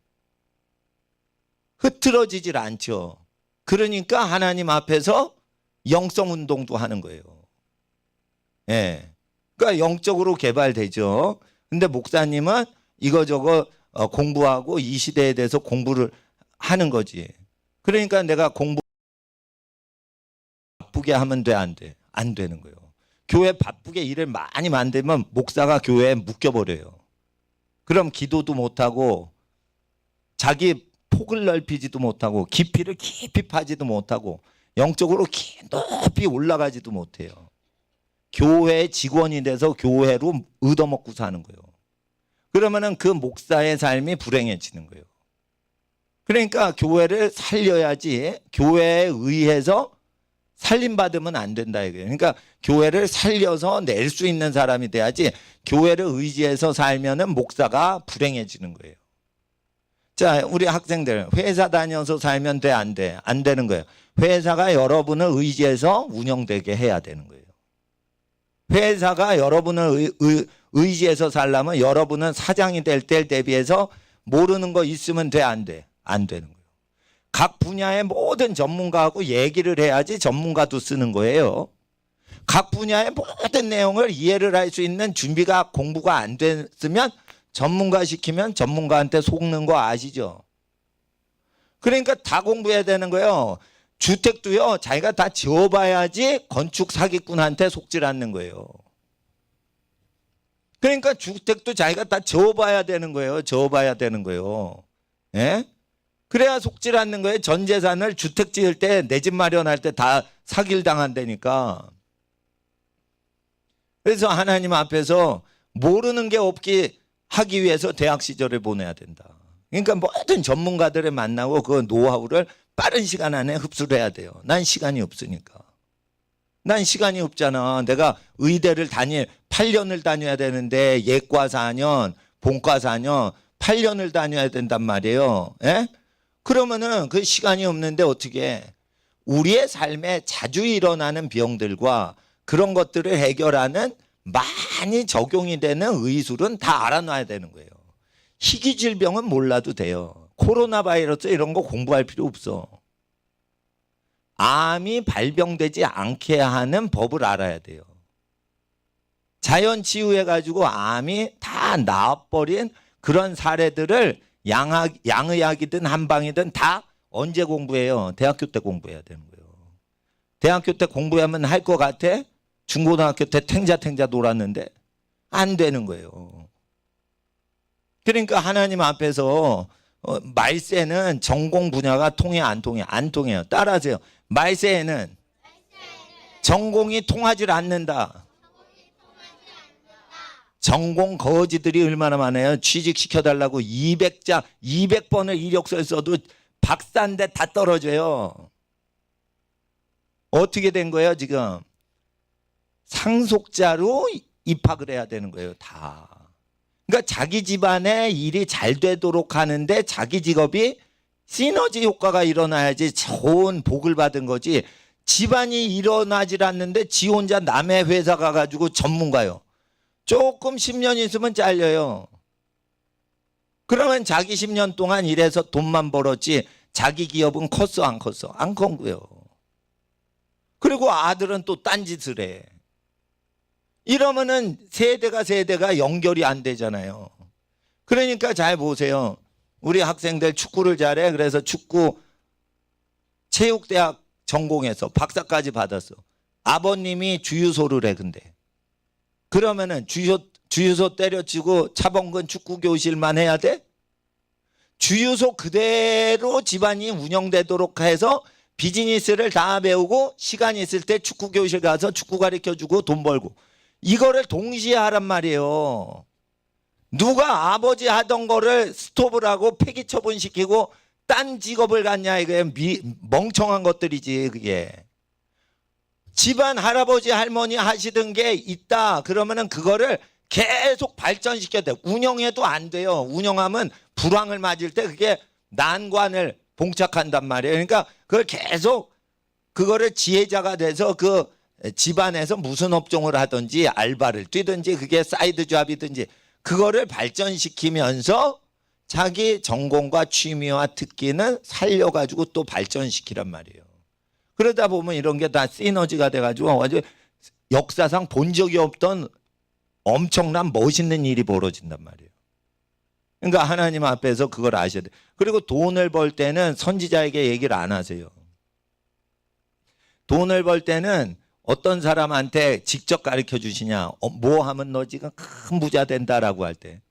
흐트러지질 않죠. 그러니까 하나님 앞에서 영성 운동도 하는 거예요. 예. 그러니까 영적으로 개발되죠. 근데 목사님은 이거저거 공부하고 이 시대에 대해서 공부를 하는 거지. 그러니까 내가 공부 바쁘게 하면 돼, 안 돼? 안 되는 거예요. 교회 바쁘게 일을 많이 만들면 목사가 교회에 묶여버려요. 그럼 기도도 못하고 자기 폭을 넓히지도 못하고 깊이를 깊이 파지도 못하고 영적으로 높이 올라가지도 못해요. 교회 직원이 돼서 교회로 얻어먹고 사는 거예요. 그러면은 그 목사의 삶이 불행해지는 거예요. 그러니까 교회를 살려야지 교회에 의해서 살림받으면 안 된다 이거예요. 그러니까 교회를 살려서 낼 수 있는 사람이 돼야지 교회를 의지해서 살면은 목사가 불행해지는 거예요. 자, 우리 학생들 회사 다녀서 살면 돼, 안 돼? 안 되는 거예요. 회사가 여러분을 의지해서 운영되게 해야 되는 거예요. 회사가 여러분을 의지해서 살려면 여러분은 사장이 될 때 대비해서 모르는 거 있으면 돼, 안 돼? 안 되는 거예요. 각 분야의 모든 전문가하고 얘기를 해야지 전문가도 쓰는 거예요. 각 분야의 모든 내용을 이해를 할 수 있는 준비가 공부가 안 됐으면 전문가 시키면 전문가한테 속는 거 아시죠? 그러니까 다 공부해야 되는 거예요. 주택도요, 자기가 다 지어봐야지 건축 사기꾼한테 속질 않는 거예요. 그러니까 주택도 자기가 다 지어봐야 되는 거예요. 지어봐야 되는 거예요. 예? 그래야 속질 않는 거예요. 전 재산을 주택 지을 때 내 집 마련할 때 다 사기를 당한다니까. 그래서 하나님 앞에서 모르는 게 없게 하기 위해서 대학 시절을 보내야 된다. 그러니까 모든 전문가들을 만나고 그 노하우를 빠른 시간 안에 흡수를 해야 돼요. 난 시간이 없으니까. 난 시간이 없잖아. 내가 의대를 8년을 다녀야 되는데 예과 4년, 본과 4년, 8년을 다녀야 된단 말이에요. 예? 그러면은 그 시간이 없는데 어떻게 우리의 삶에 자주 일어나는 병들과 그런 것들을 해결하는 많이 적용이 되는 의술은 다 알아놔야 되는 거예요. 희귀질병은 몰라도 돼요. 코로나 바이러스 이런 거 공부할 필요 없어. 암이 발병되지 않게 하는 법을 알아야 돼요. 자연 치유해가지고 암이 다 나아버린 그런 사례들을 양의학이든 한방이든 다 언제 공부해요? 대학교 때 공부해야 되는 거예요. 대학교 때 공부하면 할 것 같아? 중고등학교 때 탱자 놀았는데 안 되는 거예요. 그러니까 하나님 앞에서 말세는 전공 분야가 통해 안 통해? 안 통해요. 따라하세요. 말세에는 전공이 통하지 않는다. 전공 거지들이 얼마나 많아요. 취직시켜달라고 200번을 이력서를 써도 박사인데 다 떨어져요. 어떻게 된 거예요 지금? 상속자로 입학을 해야 되는 거예요 다. 그러니까 자기 집안의 일이 잘 되도록 하는데 자기 직업이 시너지 효과가 일어나야지 좋은 복을 받은 거지. 집안이 일어나질 않는데 지 혼자 남의 회사 가가지고 전문가요. 조금 10년 있으면 잘려요. 그러면 자기 10년 동안 일해서 돈만 벌었지 자기 기업은 컸어 안 컸어? 안 컸고요. 그리고 아들은 또 딴짓을 해. 이러면은 세대가 연결이 안 되잖아요. 그러니까 잘 보세요. 우리 학생들 축구를 잘해. 그래서 축구 체육대학 전공해서 박사까지 받았어. 아버님이 주유소를 해. 근데 그러면은 주유소 때려치고 차범근 축구 교실만 해야 돼? 주유소 그대로 집안이 운영되도록 해서 비즈니스를 다 배우고 시간 있을 때 축구 교실 가서 축구 가르쳐주고 돈 벌고 이거를 동시에 하란 말이에요. 누가 아버지 하던 거를 스톱을 하고 폐기 처분시키고 딴 직업을 갖냐 이게 멍청한 것들이지. 그게 집안 할아버지 할머니 하시던 게 있다 그러면은 그거를 계속 발전시켜야 돼. 운영해도 안 돼요. 운영하면 불황을 맞을 때 그게 난관을 봉착한단 말이에요. 그러니까 그걸 계속 그거를 지혜자가 돼서 그 집안에서 무슨 업종을 하든지 알바를 뛰든지 그게 사이드 잡이든지 그거를 발전시키면서 자기 전공과 취미와 특기는 살려가지고 또 발전시키란 말이에요. 그러다 보면 이런 게 다 시너지가 돼가지고 아주 역사상 본 적이 없던 엄청난 멋있는 일이 벌어진단 말이에요. 그러니까 하나님 앞에서 그걸 아셔야 돼요. 그리고 돈을 벌 때는 선지자에게 얘기를 안 하세요. 돈을 벌 때는 어떤 사람한테 직접 가르쳐 주시냐. 뭐 하면 너 지금 큰 부자 된다라고 할 때.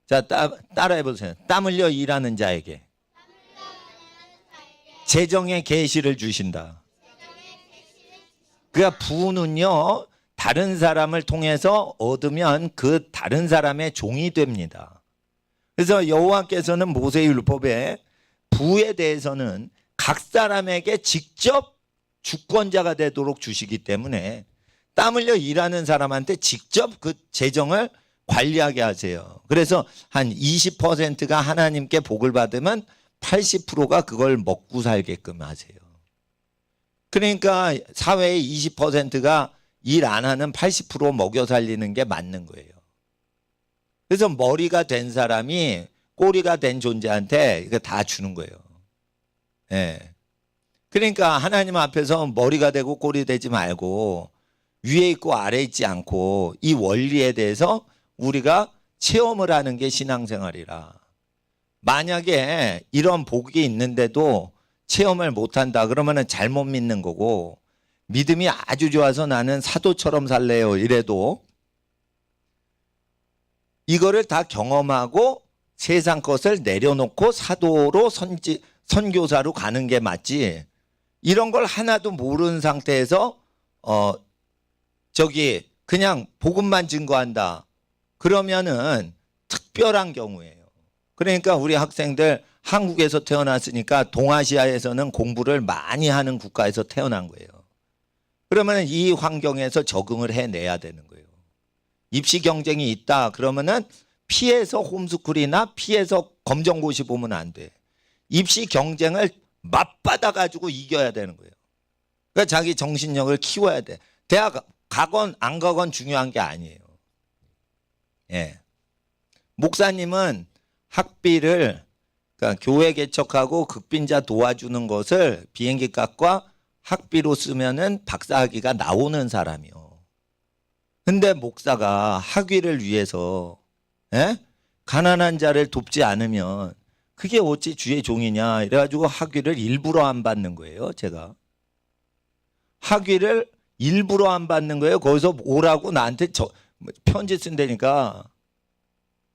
자, 따라해 보세요. 땀 흘려 일하는 자에게 재정의 계시를 주신다. 그러니까 부는요. 다른 사람을 통해서 얻으면 그 다른 사람의 종이 됩니다. 그래서 여호와께서는 모세율법에 부에 대해서는 각 사람에게 직접 주권자가 되도록 주시기 때문에 땀 흘려 일하는 사람한테 직접 그 재정을 관리하게 하세요. 그래서 한 20%가 하나님께 복을 받으면 80%가 그걸 먹고 살게끔 하세요. 그러니까 사회의 20%가 일 안 하는 80% 먹여 살리는 게 맞는 거예요. 그래서 머리가 된 사람이 꼬리가 된 존재한테 이거 다 주는 거예요. 예. 그러니까 하나님 앞에서 머리가 되고 꼬리 되지 말고 위에 있고 아래 있지 않고 이 원리에 대해서 우리가 체험을 하는 게 신앙생활이라. 만약에 이런 복이 있는데도 체험을 못한다 그러면은 잘못 믿는 거고 믿음이 아주 좋아서 나는 사도처럼 살래요 이래도 이거를 다 경험하고 세상 것을 내려놓고 사도로 선교사로 가는 게 맞지. 이런 걸 하나도 모르는 상태에서 그냥 복음만 증거한다. 그러면은 특별한 경우예요. 그러니까 우리 학생들 한국에서 태어났으니까 동아시아에서는 공부를 많이 하는 국가에서 태어난 거예요. 그러면 이 환경에서 적응을 해내야 되는 거예요. 입시 경쟁이 있다 그러면은 피해서 홈스쿨이나 피해서 검정고시 보면 안 돼. 입시 경쟁을 맞받아 가지고 이겨야 되는 거예요. 그러니까 자기 정신력을 키워야 돼. 대학 가건 안 가건 중요한 게 아니에요. 예. 목사님은 학비를 그러니까 교회 개척하고 극빈자 도와주는 것을 비행기 값과 학비로 쓰면은 박사학위가 나오는 사람이요. 근데 목사가 학위를 위해서 가난한 자를 돕지 않으면 그게 어찌 주의 종이냐 이래가지고 학위를 일부러 안 받는 거예요. 제가 학위를 일부러 안 받는 거예요. 거기서 오라고 나한테 편지 쓴다니까.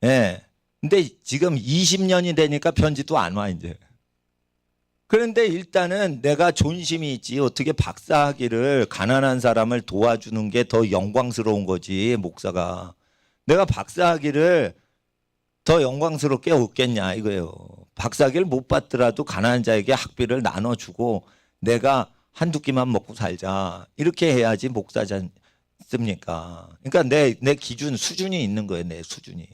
예. 근데 지금 20년이 되니까 편지도 안 와 이제. 그런데 일단은 내가 존심이 있지 어떻게 박사학위를 가난한 사람을 도와주는 게 더 영광스러운 거지 목사가. 내가 박사학위를 더 영광스럽게 얻겠냐 이거예요. 박사학위를 못 받더라도 가난한 자에게 학비를 나눠주고 내가 한두 끼만 먹고 살자 이렇게 해야지 목사지 않습니까? 그러니까 내 기준 수준이 있는 거예요. 내 수준이.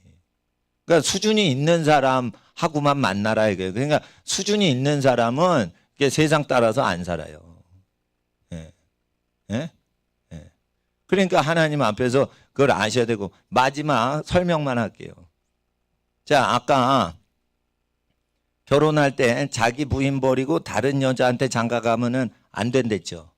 그러니까 수준이 있는 사람하고만 만나라 이거예요. 그러니까 수준이 있는 사람은 세상 따라서 안 살아요. 예. 예? 예. 그러니까 하나님 앞에서 그걸 아셔야 되고, 마지막 설명만 할게요. 자, 아까 결혼할 때 자기 부인 버리고 다른 여자한테 장가가면은 안 된댔죠.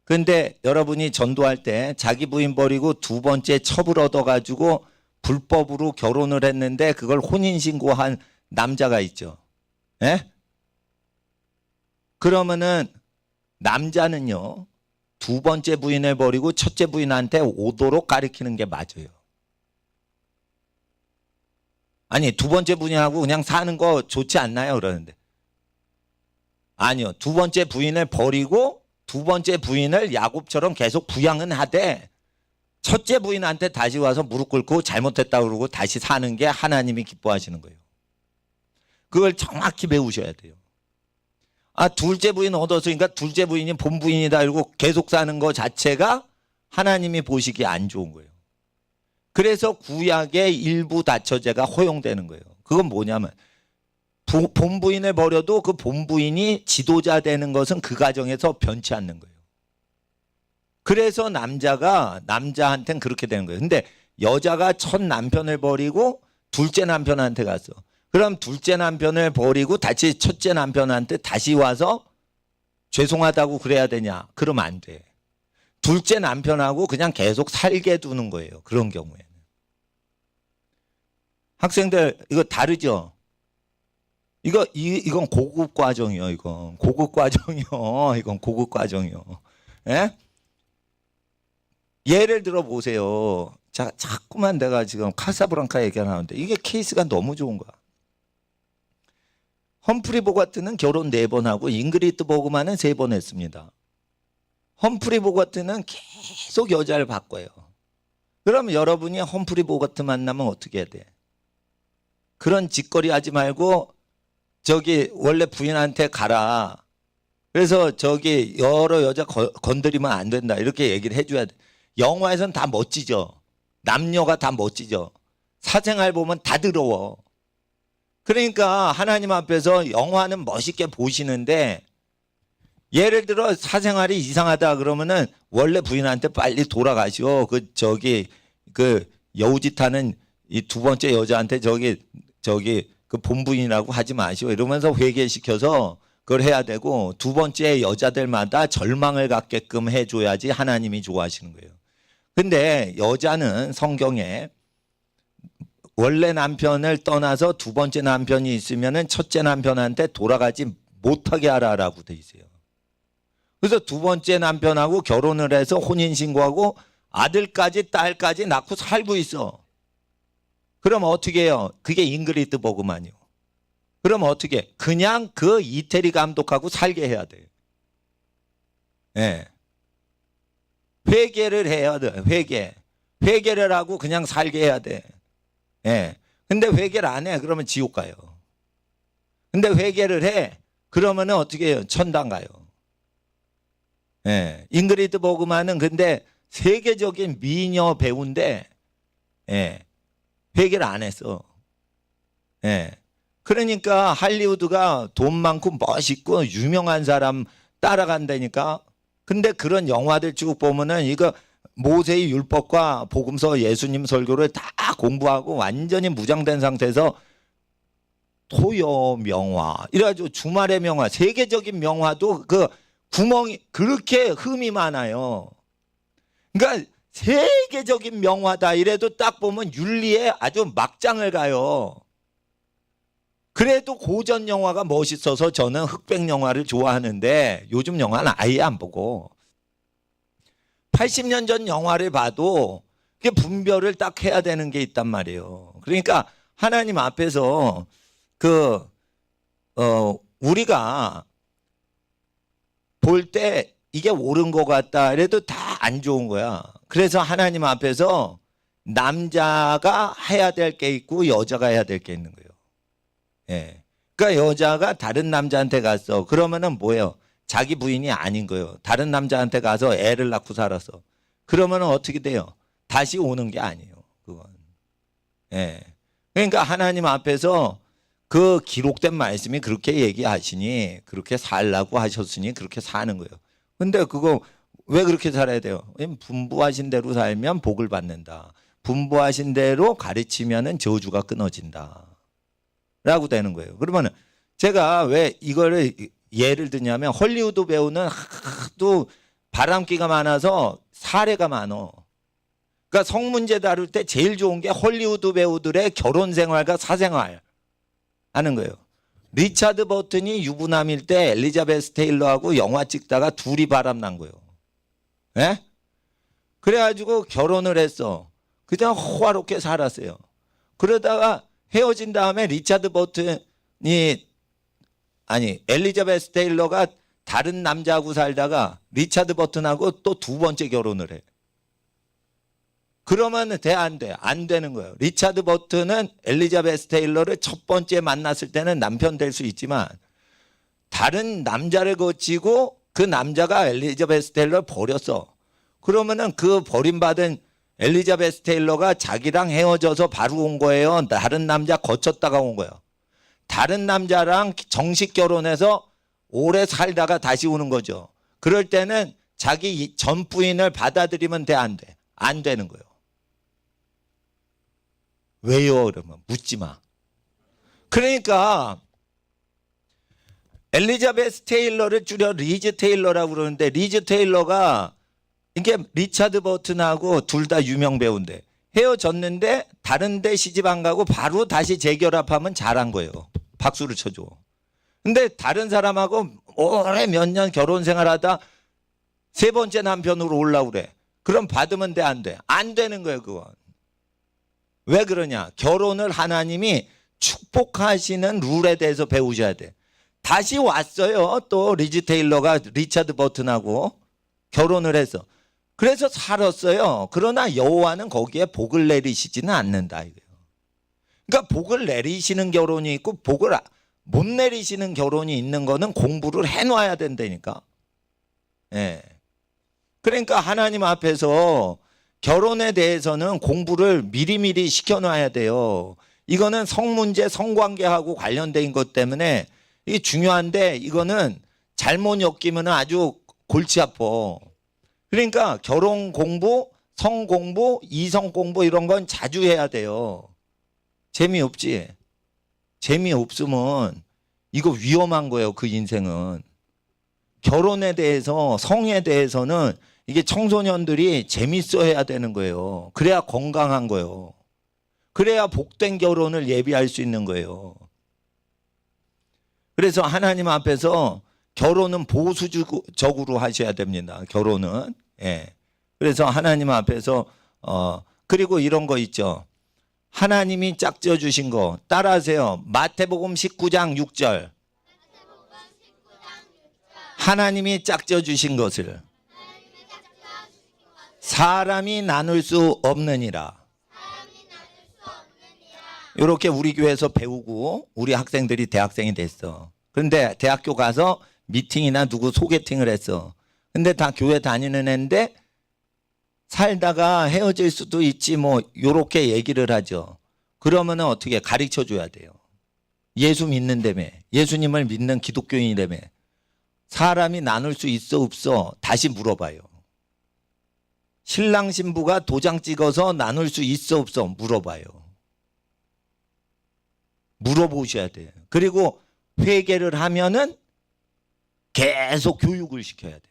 근데 여러분이 전도할 때 자기 부인 버리고 두 번째 첩을 얻어가지고 불법으로 결혼을 했는데 그걸 혼인신고한 남자가 있죠. 예? 그러면은 남자는요, 두 번째 부인을 버리고 첫째 부인한테 오도록 가르치는 게 맞아요. 아니, 두 번째 부인하고 그냥 사는 거 좋지 않나요? 그러는데. 아니요. 두 번째 부인을 버리고 두 번째 부인을 야곱처럼 계속 부양은 하되 첫째 부인한테 다시 와서 무릎 꿇고 잘못했다고 그러고 다시 사는 게 하나님이 기뻐하시는 거예요. 그걸 정확히 배우셔야 돼요. 아, 둘째 부인 얻었으니까 둘째 부인이 본부인이다 이러고 계속 사는 거 자체가 하나님이 보시기에 안 좋은 거예요. 그래서 구약의 일부 다처제가 허용되는 거예요. 그건 뭐냐면 본부인을 버려도 그 본부인이 지도자 되는 것은 그 가정에서 변치 않는 거예요. 그래서 남자한테는 그렇게 되는 거예요. 근데 여자가 첫 남편을 버리고 둘째 남편한테 갔어. 그럼 둘째 남편을 버리고 다시 첫째 남편한테 다시 와서 죄송하다고 그래야 되냐? 그러면 안 돼. 둘째 남편하고 그냥 계속 살게 두는 거예요. 그런 경우에는. 학생들 이거 다르죠? 이건 고급 과정이요. 이건 고급 과정이요. 이건 고급 과정이요. 예? 예를 들어 보세요. 자, 자꾸만 내가 지금 카사브랑카 얘기하는데 이게 케이스가 너무 좋은 거야. 험프리 보가트는 결혼 4번 하고 잉그리트 버그만은 3번 했습니다. 험프리 보가트는 계속 여자를 바꿔요. 그럼 여러분이 험프리 보가트 만나면 어떻게 해야 돼? 그런 짓거리 하지 말고 저기 원래 부인한테 가라. 그래서 저기 여러 여자 건드리면 안 된다. 이렇게 얘기를 해줘야 돼. 영화에서는 다 멋지죠. 남녀가 다 멋지죠. 사생활 보면 다 더러워. 그러니까 하나님 앞에서 영화는 멋있게 보시는데 예를 들어 사생활이 이상하다 그러면은 원래 부인한테 빨리 돌아가시오. 그 여우짓하는 이 두 번째 여자한테 저기 그 본부인이라고 하지 마시오. 이러면서 회개시켜서 그걸 해야 되고 두 번째 여자들마다 절망을 갖게끔 해줘야지 하나님이 좋아하시는 거예요. 근데 여자는 성경에 원래 남편을 떠나서 두 번째 남편이 있으면은 첫째 남편한테 돌아가지 못하게 하라라고 돼 있어요. 그래서 두 번째 남편하고 결혼을 해서 혼인신고하고 아들까지 딸까지 낳고 살고 있어. 그럼 어떻게 해요? 그게 잉그리드 버그만이요. 그럼 어떻게? 그냥 그 이태리 감독하고 살게 해야 돼요. 예. 회개를 해야 돼. 회개를 하고 그냥 살게 해야 돼. 예. 근데 회개를 안 해. 그러면 지옥 가요. 근데 회개를 해. 그러면은 어떻게 해요? 천당 가요. 예. 잉그리드 버그만은 근데 세계적인 미녀 배우인데, 예. 회개를 안 했어. 예. 그러니까 할리우드가 돈 많고 멋있고 유명한 사람 따라간다니까. 근데 그런 영화들 쭉 보면은 이거 모세의 율법과 복음서 예수님 설교를 다 공부하고 완전히 무장된 상태에서 토요 명화 이래가지고 주말의 명화 세계적인 명화도 그 구멍이 그렇게 흠이 많아요. 그러니까 세계적인 명화다 이래도 딱 보면 윤리에 아주 막장을 가요. 그래도 고전 영화가 멋있어서 저는 흑백 영화를 좋아하는데 요즘 영화는 아예 안 보고 80년 전 영화를 봐도 그게 분별을 딱 해야 되는 게 있단 말이에요. 그러니까 하나님 앞에서 우리가 볼 때 이게 옳은 것 같다 이래도 다 안 좋은 거야. 그래서 하나님 앞에서 남자가 해야 될 게 있고 여자가 해야 될 게 있는 거예요. 예. 그러니까 여자가 다른 남자한테 갔어. 그러면은 뭐예요? 자기 부인이 아닌 거예요. 다른 남자한테 가서 애를 낳고 살았어. 그러면은 어떻게 돼요? 다시 오는 게 아니에요. 그건. 예. 그러니까 하나님 앞에서 그 기록된 말씀이 그렇게 얘기하시니 그렇게 살라고 하셨으니 그렇게 사는 거예요. 근데 그거 왜 그렇게 살아야 돼요? 분부하신 대로 살면 복을 받는다. 분부하신 대로 가르치면은 저주가 끊어진다. 라고 되는 거예요. 그러면 제가 왜 이거를 예를 드냐면 헐리우드 배우는 하도 바람기가 많아서 사례가 많어. 그러니까 성문제 다룰 때 제일 좋은 게 헐리우드 배우들의 결혼 생활과 사생활 하는 거예요. 리차드 버튼이 유부남일 때 엘리자베스 테일러하고 영화 찍다가 둘이 바람난 거예요. 예? 그래가지고 결혼을 했어. 그냥 호화롭게 살았어요. 그러다가 헤어진 다음에 리차드 버튼이 엘리자베스 테일러가 다른 남자하고 살다가 리차드 버튼하고 또 두 번째 결혼을 해. 그러면 돼, 안 돼? 안 되는 거예요. 리차드 버튼은 엘리자베스 테일러를 첫 번째 만났을 때는 남편 될 수 있지만 다른 남자를 거치고 그 남자가 엘리자베스 테일러를 버렸어. 그러면은 그 버림받은 엘리자베스 테일러가 자기랑 헤어져서 바로 온 거예요. 다른 남자 거쳤다가 온 거예요. 다른 남자랑 정식 결혼해서 오래 살다가 다시 오는 거죠. 그럴 때는 자기 전 부인을 받아들이면 돼, 안 돼? 안 되는 거예요. 왜요? 그러면 묻지 마. 그러니까 엘리자베스 테일러를 줄여 리즈 테일러라고 그러는데 리즈 테일러가 이게 리차드 버튼하고 둘 다 유명 배우인데 헤어졌는데 다른 데 시집 안 가고 바로 다시 재결합하면 잘한 거예요. 박수를 쳐줘. 근데 다른 사람하고 오래 몇 년 결혼 생활하다 세 번째 남편으로 올라오고 그래. 그럼 받으면 돼, 안 돼? 안 되는 거예요, 그건. 왜 그러냐? 결혼을 하나님이 축복하시는 룰에 대해서 배우셔야 돼. 다시 왔어요. 또 리즈 테일러가 리차드 버튼하고 결혼을 해서. 그래서 살았어요. 그러나 여호와는 거기에 복을 내리시지는 않는다 이거예요. 그러니까 복을 내리시는 결혼이 있고 복을 못 내리시는 결혼이 있는 거는 공부를 해놔야 된다니까. 예. 그러니까 하나님 앞에서 결혼에 대해서는 공부를 미리미리 시켜놔야 돼요. 이거는 성문제, 성관계하고 관련된 것 때문에 이게 중요한데 이거는 잘못 엮이면 아주 골치 아파. 그러니까 결혼 공부, 성 공부, 이성 공부 이런 건 자주 해야 돼요. 재미없지? 재미없으면 이거 위험한 거예요. 그 인생은. 결혼에 대해서 성에 대해서는 이게 청소년들이 재밌어 해야 되는 거예요. 그래야 건강한 거예요. 그래야 복된 결혼을 예비할 수 있는 거예요. 그래서 하나님 앞에서 결혼은 보수적으로 하셔야 됩니다. 결혼은. 예. 그래서 하나님 앞에서 그리고 이런 거 있죠. 하나님이 짝져 주신 거 따라하세요. 마태복음 19장 6절. 하나님이 짝져 주신 것을 사람이 나눌 수 없느니라. 이렇게 우리 교회에서 배우고 우리 학생들이 대학생이 됐어. 그런데 대학교 가서 미팅이나 누구 소개팅을 했어. 근데 다 교회 다니는 애인데 살다가 헤어질 수도 있지 뭐 요렇게 얘기를 하죠. 그러면은 어떻게 가르쳐 줘야 돼요. 예수 믿는다며. 예수님을 믿는 기독교인이라며. 사람이 나눌 수 있어 없어 다시 물어봐요. 신랑 신부가 도장 찍어서 나눌 수 있어 없어 물어봐요. 물어보셔야 돼요. 그리고 회개를 하면은 계속 교육을 시켜야 돼요.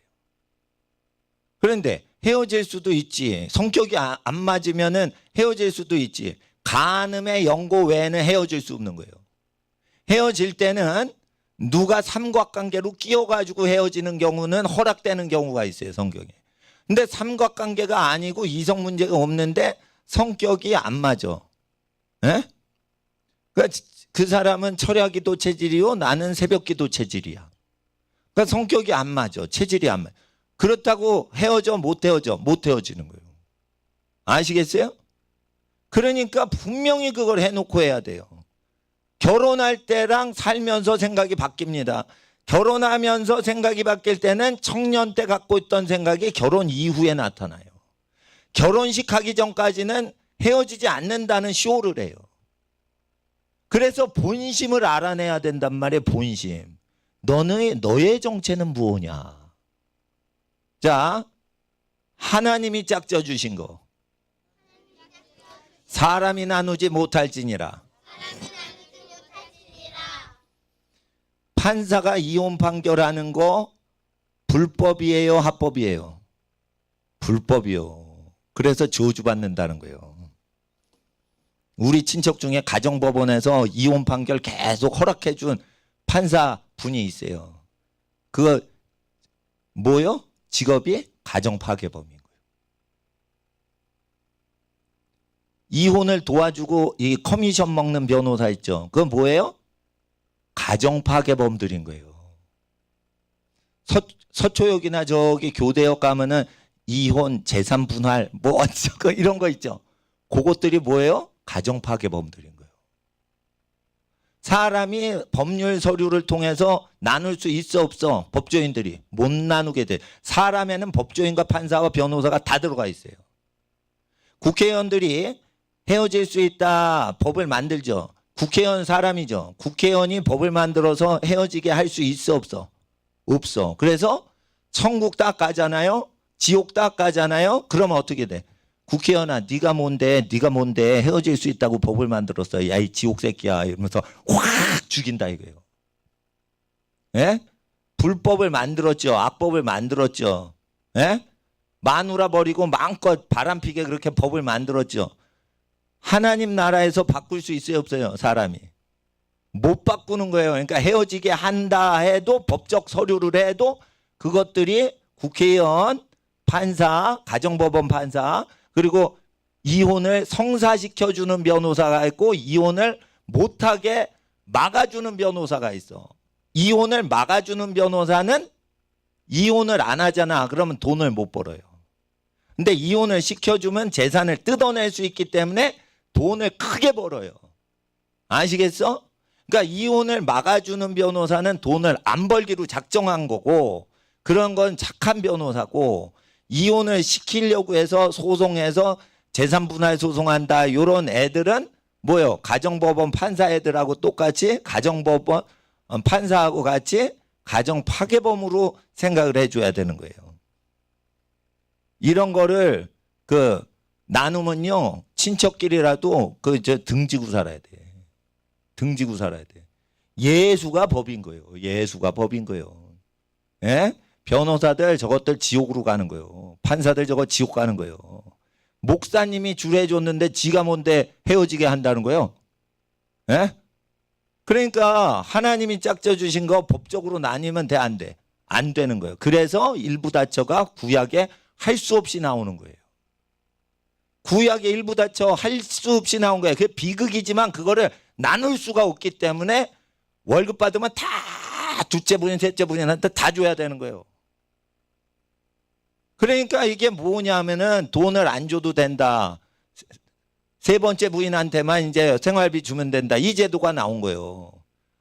그런데 헤어질 수도 있지. 성격이 안 맞으면은 헤어질 수도 있지. 간음의 연고 외에는 헤어질 수 없는 거예요. 헤어질 때는 누가 삼각관계로 끼어가지고 헤어지는 경우는 허락되는 경우가 있어요. 성경에. 근데 삼각관계가 아니고 이성 문제가 없는데 성격이 안 맞아. 에? 그 사람은 철야기도 체질이요. 나는 새벽기도 체질이야. 그러니까 성격이 안 맞아. 체질이 안 맞아. 그렇다고 헤어져 못 헤어져? 못 헤어지는 거예요. 아시겠어요? 그러니까 분명히 그걸 해놓고 해야 돼요. 결혼할 때랑 살면서 생각이 바뀝니다. 결혼하면서 생각이 바뀔 때는 청년 때 갖고 있던 생각이 결혼 이후에 나타나요. 결혼식 하기 전까지는 헤어지지 않는다는 쇼를 해요. 그래서 본심을 알아내야 된단 말이에요. 본심. 너의 정체는 무엇냐? 자, 하나님이 짝져 주신 거 사람이 나누지 못할지니라. 판사가 이혼 판결하는 거 불법이에요, 합법이에요? 불법이요. 그래서 저주받는다는 거예요. 우리 친척 중에 가정법원에서 이혼 판결 계속 허락해 준 판사 분이 있어요. 그거 뭐요? 직업이 가정파괴범인 거예요. 이혼을 도와주고 이 커미션 먹는 변호사 있죠. 그건 뭐예요? 가정파괴범들인 거예요. 서초역이나 저기 교대역 가면은 이혼, 재산 분할, 뭐 어쩌고 이런 거 있죠. 그것들이 뭐예요? 가정파괴범들인 거예요. 사람이 법률 서류를 통해서 나눌 수 있어 없어? 법조인들이 못 나누게 돼. 사람에는 법조인과 판사와 변호사가 다 들어가 있어요. 국회의원들이 헤어질 수 있다 법을 만들죠. 국회의원 사람이죠. 국회의원이 법을 만들어서 헤어지게 할 수 있어 없어? 없어. 그래서 천국 딱 가잖아요. 지옥 딱 가잖아요. 그러면 어떻게 돼? 국회의원아, 네가 뭔데 헤어질 수 있다고 법을 만들었어. 야, 이 지옥 새끼야 이러면서 확 죽인다 이거예요. 예? 불법을 만들었죠. 악법을 만들었죠. 예? 마누라 버리고 마음껏 바람피게 그렇게 법을 만들었죠. 하나님 나라에서 바꿀 수 있어요 없어요? 사람이 못 바꾸는 거예요. 그러니까 헤어지게 한다 해도 법적 서류를 해도 그것들이 국회의원, 판사, 가정법원 판사, 그리고 이혼을 성사시켜주는 변호사가 있고 이혼을 못하게 막아주는 변호사가 있어. 이혼을 막아주는 변호사는 이혼을 안 하잖아. 그러면 돈을 못 벌어요. 근데 이혼을 시켜주면 재산을 뜯어낼 수 있기 때문에 돈을 크게 벌어요. 아시겠어? 그러니까 이혼을 막아주는 변호사는 돈을 안 벌기로 작정한 거고 그런 건 착한 변호사고 이혼을 시키려고 해서 소송해서 재산분할 소송한다 이런 애들은 뭐요? 가정법원 판사 애들하고 똑같이 가정법원 판사하고 같이 가정파괴범으로 생각을 해줘야 되는 거예요. 이런 거를 나누면요 친척끼리라도 등지고 살아야 돼. 등지고 살아야 돼. 예수가 법인 거예요. 예수가 법인 거예요. 예? 변호사들 저것들 지옥으로 가는 거예요. 판사들 저거 지옥 가는 거예요. 목사님이 주례해 줬는데 지가 뭔데 헤어지게 한다는 거예요. 예? 그러니까 하나님이 짝져 주신 거 법적으로 나뉘면 돼, 안 돼? 안 되는 거예요. 그래서 일부 다처가 구약에 할 수 없이 나오는 거예요. 구약에 일부 다처 할 수 없이 나온 거예요. 그게 비극이지만 그거를 나눌 수가 없기 때문에 월급 받으면 다 둘째 부인, 셋째 부인한테 다 줘야 되는 거예요. 그러니까 이게 뭐냐면은 돈을 안 줘도 된다. 세 번째 부인한테만 이제 생활비 주면 된다. 이 제도가 나온 거예요.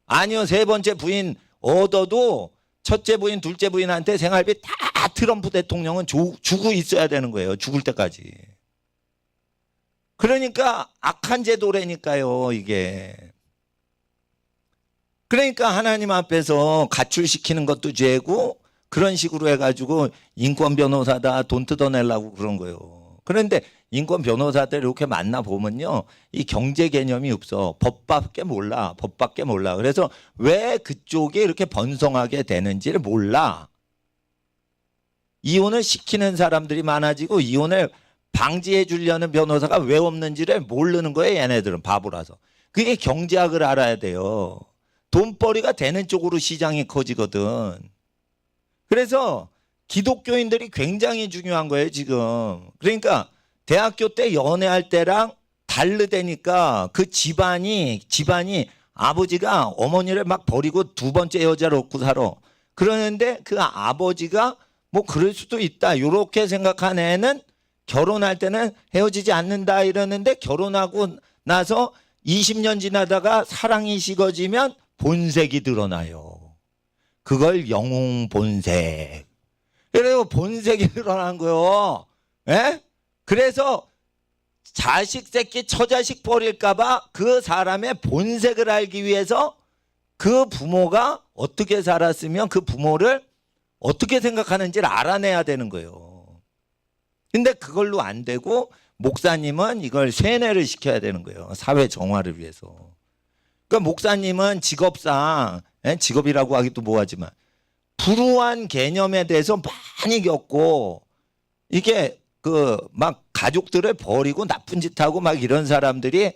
아니요, 세 번째 부인 얻어도 첫째 부인, 둘째 부인한테 생활비 다 트럼프 대통령은 주고 있어야 되는 거예요. 죽을 때까지. 그러니까 악한 제도라니까요, 이게. 그러니까 하나님 앞에서 가출시키는 것도 죄고 그런 식으로 해가지고 인권 변호사다 돈 뜯어내려고 그런 거예요. 그런데 인권 변호사들 이렇게 만나보면요. 이 경제 개념이 없어. 법밖에 몰라. 법밖에 몰라. 그래서 왜 그쪽이 이렇게 번성하게 되는지를 몰라. 이혼을 시키는 사람들이 많아지고 이혼을 방지해 주려는 변호사가 왜 없는지를 모르는 거예요. 얘네들은 바보라서. 그게 경제학을 알아야 돼요. 돈벌이가 되는 쪽으로 시장이 커지거든. 그래서 기독교인들이 굉장히 중요한 거예요, 지금. 그러니까 대학교 때 연애할 때랑 다르다니까 그 집안이 아버지가 어머니를 막 버리고 두 번째 여자를 얻고 살아. 그러는데 그 아버지가 뭐 그럴 수도 있다. 이렇게 생각한 애는 결혼할 때는 헤어지지 않는다 이러는데 결혼하고 나서 20년 지나다가 사랑이 식어지면 본색이 드러나요. 그걸 영웅 본색. 그래서 본색이 드러난 거요. 예? 그래서 자식 새끼 처자식 버릴까봐 그 사람의 본색을 알기 위해서 그 부모가 어떻게 살았으면 그 부모를 어떻게 생각하는지를 알아내야 되는 거예요. 근데 그걸로 안 되고 목사님은 이걸 세뇌를 시켜야 되는 거예요. 사회 정화를 위해서. 그러니까 목사님은 직업상, 직업이라고 하기도 뭐하지만 불우한 개념에 대해서 많이 겪고, 이게 그 막 가족들을 버리고 나쁜 짓 하고 막 이런 사람들이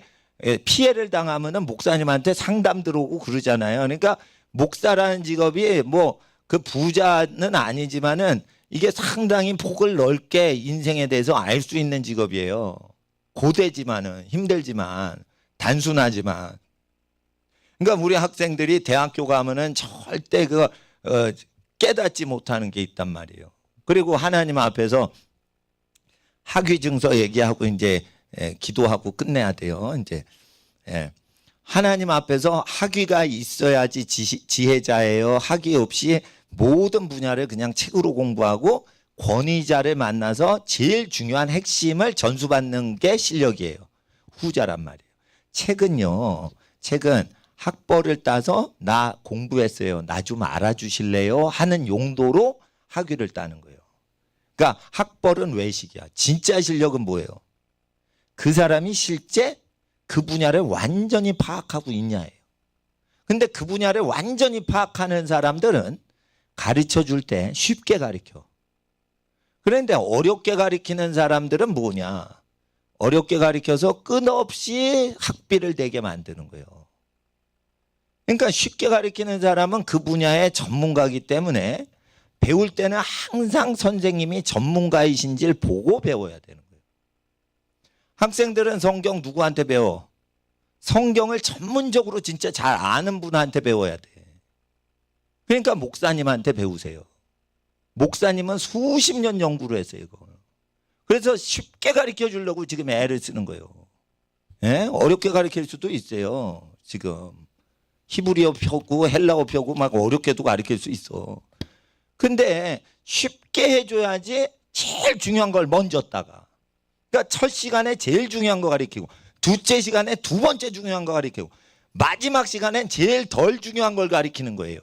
피해를 당하면은 목사님한테 상담 들어오고 그러잖아요. 그러니까 목사라는 직업이 뭐 그 부자는 아니지만은 이게 상당히 폭을 넓게 인생에 대해서 알 수 있는 직업이에요. 고되지만은, 힘들지만, 단순하지만. 그러니까 우리 학생들이 대학교 가면은 절대 깨닫지 못하는 게 있단 말이에요. 그리고 하나님 앞에서 학위증서 얘기하고 이제 기도하고 끝내야 돼요. 이제 하나님 앞에서 학위가 있어야지 지혜자예요. 학위 없이 모든 분야를 그냥 책으로 공부하고 권위자를 만나서 제일 중요한 핵심을 전수받는 게 실력이에요. 후자란 말이에요. 책은 학벌을 따서 나 공부했어요, 나 좀 알아주실래요 하는 용도로 학위를 따는 거예요. 그러니까 학벌은 외식이야. 진짜 실력은 뭐예요? 그 사람이 실제 그 분야를 완전히 파악하고 있냐예요. 근데 그 분야를 완전히 파악하는 사람들은 가르쳐 줄 때 쉽게 가르쳐. 그런데 어렵게 가르치는 사람들은 뭐냐? 어렵게 가르쳐서 끝없이 학비를 내게 만드는 거예요. 그러니까 쉽게 가르치는 사람은 그 분야의 전문가이기 때문에 배울 때는 항상 선생님이 전문가이신지를 보고 배워야 되는 거예요. 학생들은 성경 누구한테 배워? 성경을 전문적으로 진짜 잘 아는 분한테 배워야 돼. 그러니까 목사님한테 배우세요. 목사님은 수십 년 연구를 했어요, 이거. 그래서 쉽게 가르쳐 주려고 지금 애를 쓰는 거예요. 어렵게 가르칠 수도 있어요, 지금. 히브리어 펴고 헬라어 펴고 막 어렵게도 가르칠 수 있어. 근데 쉽게 해줘야지 제일 중요한 걸 먼저 따가. 그러니까 첫 시간에 제일 중요한 거 가르치고, 둘째 시간에 두 번째 중요한 거 가르치고, 마지막 시간엔 제일 덜 중요한 걸 가르치는 거예요.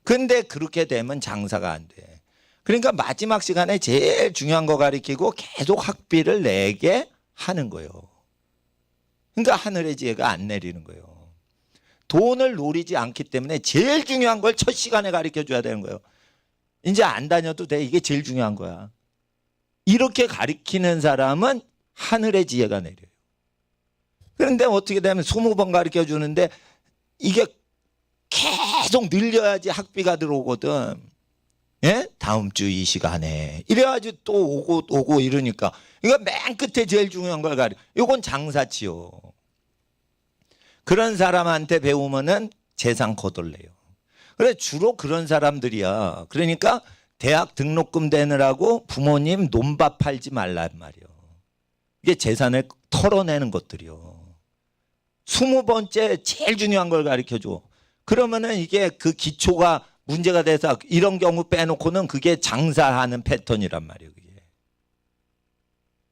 근데 그렇게 되면 장사가 안 돼. 그러니까 마지막 시간에 제일 중요한 거 가르치고 계속 학비를 내게 하는 거예요. 그러니까 하늘의 지혜가 안 내리는 거예요. 돈을 노리지 않기 때문에 제일 중요한 걸 첫 시간에 가르쳐 줘야 되는 거예요. 이제 안 다녀도 돼. 이게 제일 중요한 거야. 이렇게 가르치는 사람은 하늘의 지혜가 내려요. 그런데 어떻게 되면 20번 가르쳐 주는데 이게 계속 늘려야지 학비가 들어오거든. 다음 주 이 시간에 이래야지 또 오고 이러니까 이거 맨 끝에 제일 중요한 걸 가르쳐. 이건 장사치요. 그런 사람한테 배우면은 재산 거덜내요. 그래 주로 그런 사람들이야. 그러니까 대학 등록금 대느라고 부모님 논밭 팔지 말란 말이요. 이게 재산을 털어내는 것들이요. 20번째 제일 중요한 걸 가르쳐줘. 그러면은 이게 그 기초가 문제가 돼서 이런 경우 빼놓고는 그게 장사하는 패턴이란 말이에요. 그게.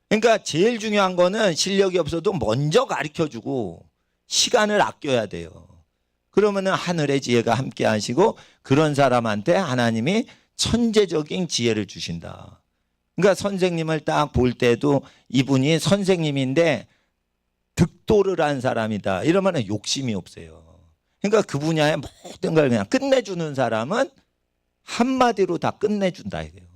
그러니까 제일 중요한 거는 실력이 없어도 먼저 가르쳐주고 시간을 아껴야 돼요. 그러면은 하늘의 지혜가 함께 하시고 그런 사람한테 하나님이 천재적인 지혜를 주신다. 그러니까 선생님을 딱 볼 때도 이분이 선생님인데 득도를 한 사람이다. 이러면은 욕심이 없어요. 그러니까 그 분야의 모든 걸 그냥 끝내주는 사람은 한마디로 다 끝내준다 이거예요.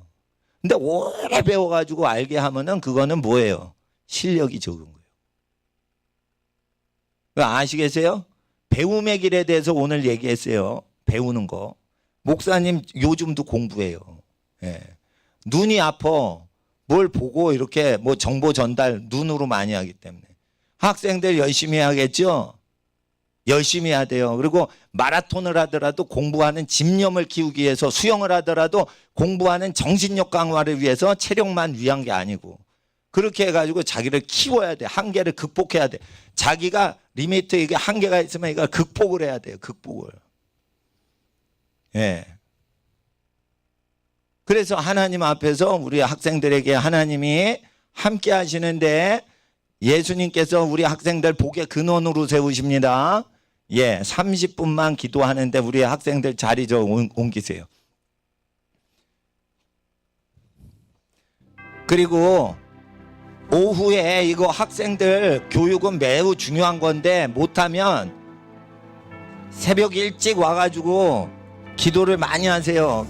근데 오래 배워가지고 알게 하면은 그거는 뭐예요? 실력이 적은 거예요. 아시겠어요? 배움의 길에 대해서 오늘 얘기했어요. 배우는 거. 목사님 요즘도 공부해요. 눈이 아파. 뭘 보고 이렇게 뭐 정보 전달 눈으로 많이 하기 때문에. 학생들 열심히 해야겠죠? 열심히 해야 돼요. 그리고 마라톤을 하더라도 공부하는 집념을 키우기 위해서, 수영을 하더라도 공부하는 정신력 강화를 위해서 체력만 위한 게 아니고 그렇게 해가지고 자기를 키워야 돼. 한계를 극복해야 돼. 자기가 리미트, 이게 한계가 있으면 이걸 극복을 해야 돼요. 극복을. 그래서 하나님 앞에서 우리 학생들에게 하나님이 함께 하시는데 예수님께서 우리 학생들 복의 근원으로 세우십니다. 30분만 기도하는데 우리 학생들 자리 좀 옮기세요. 그리고 오후에 이거 학생들 교육은 매우 중요한 건데 못하면 새벽 일찍 와가지고 기도를 많이 하세요.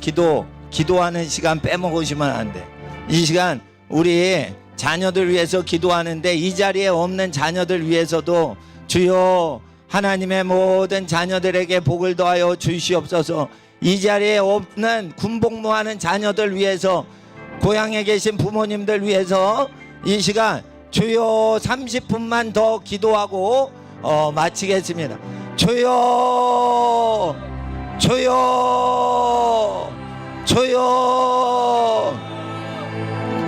기도하는 시간 빼먹으시면 안 돼. 이 시간 우리 자녀들 위해서 기도하는데 이 자리에 없는 자녀들 위해서도 주여 하나님의 모든 자녀들에게 복을 더하여 주시옵소서. 이 자리에 없는 군복무하는 자녀들 위해서, 고향에 계신 부모님들 위해서 이 시간 주여 30분만 더 기도하고 마치겠습니다. 주여 주여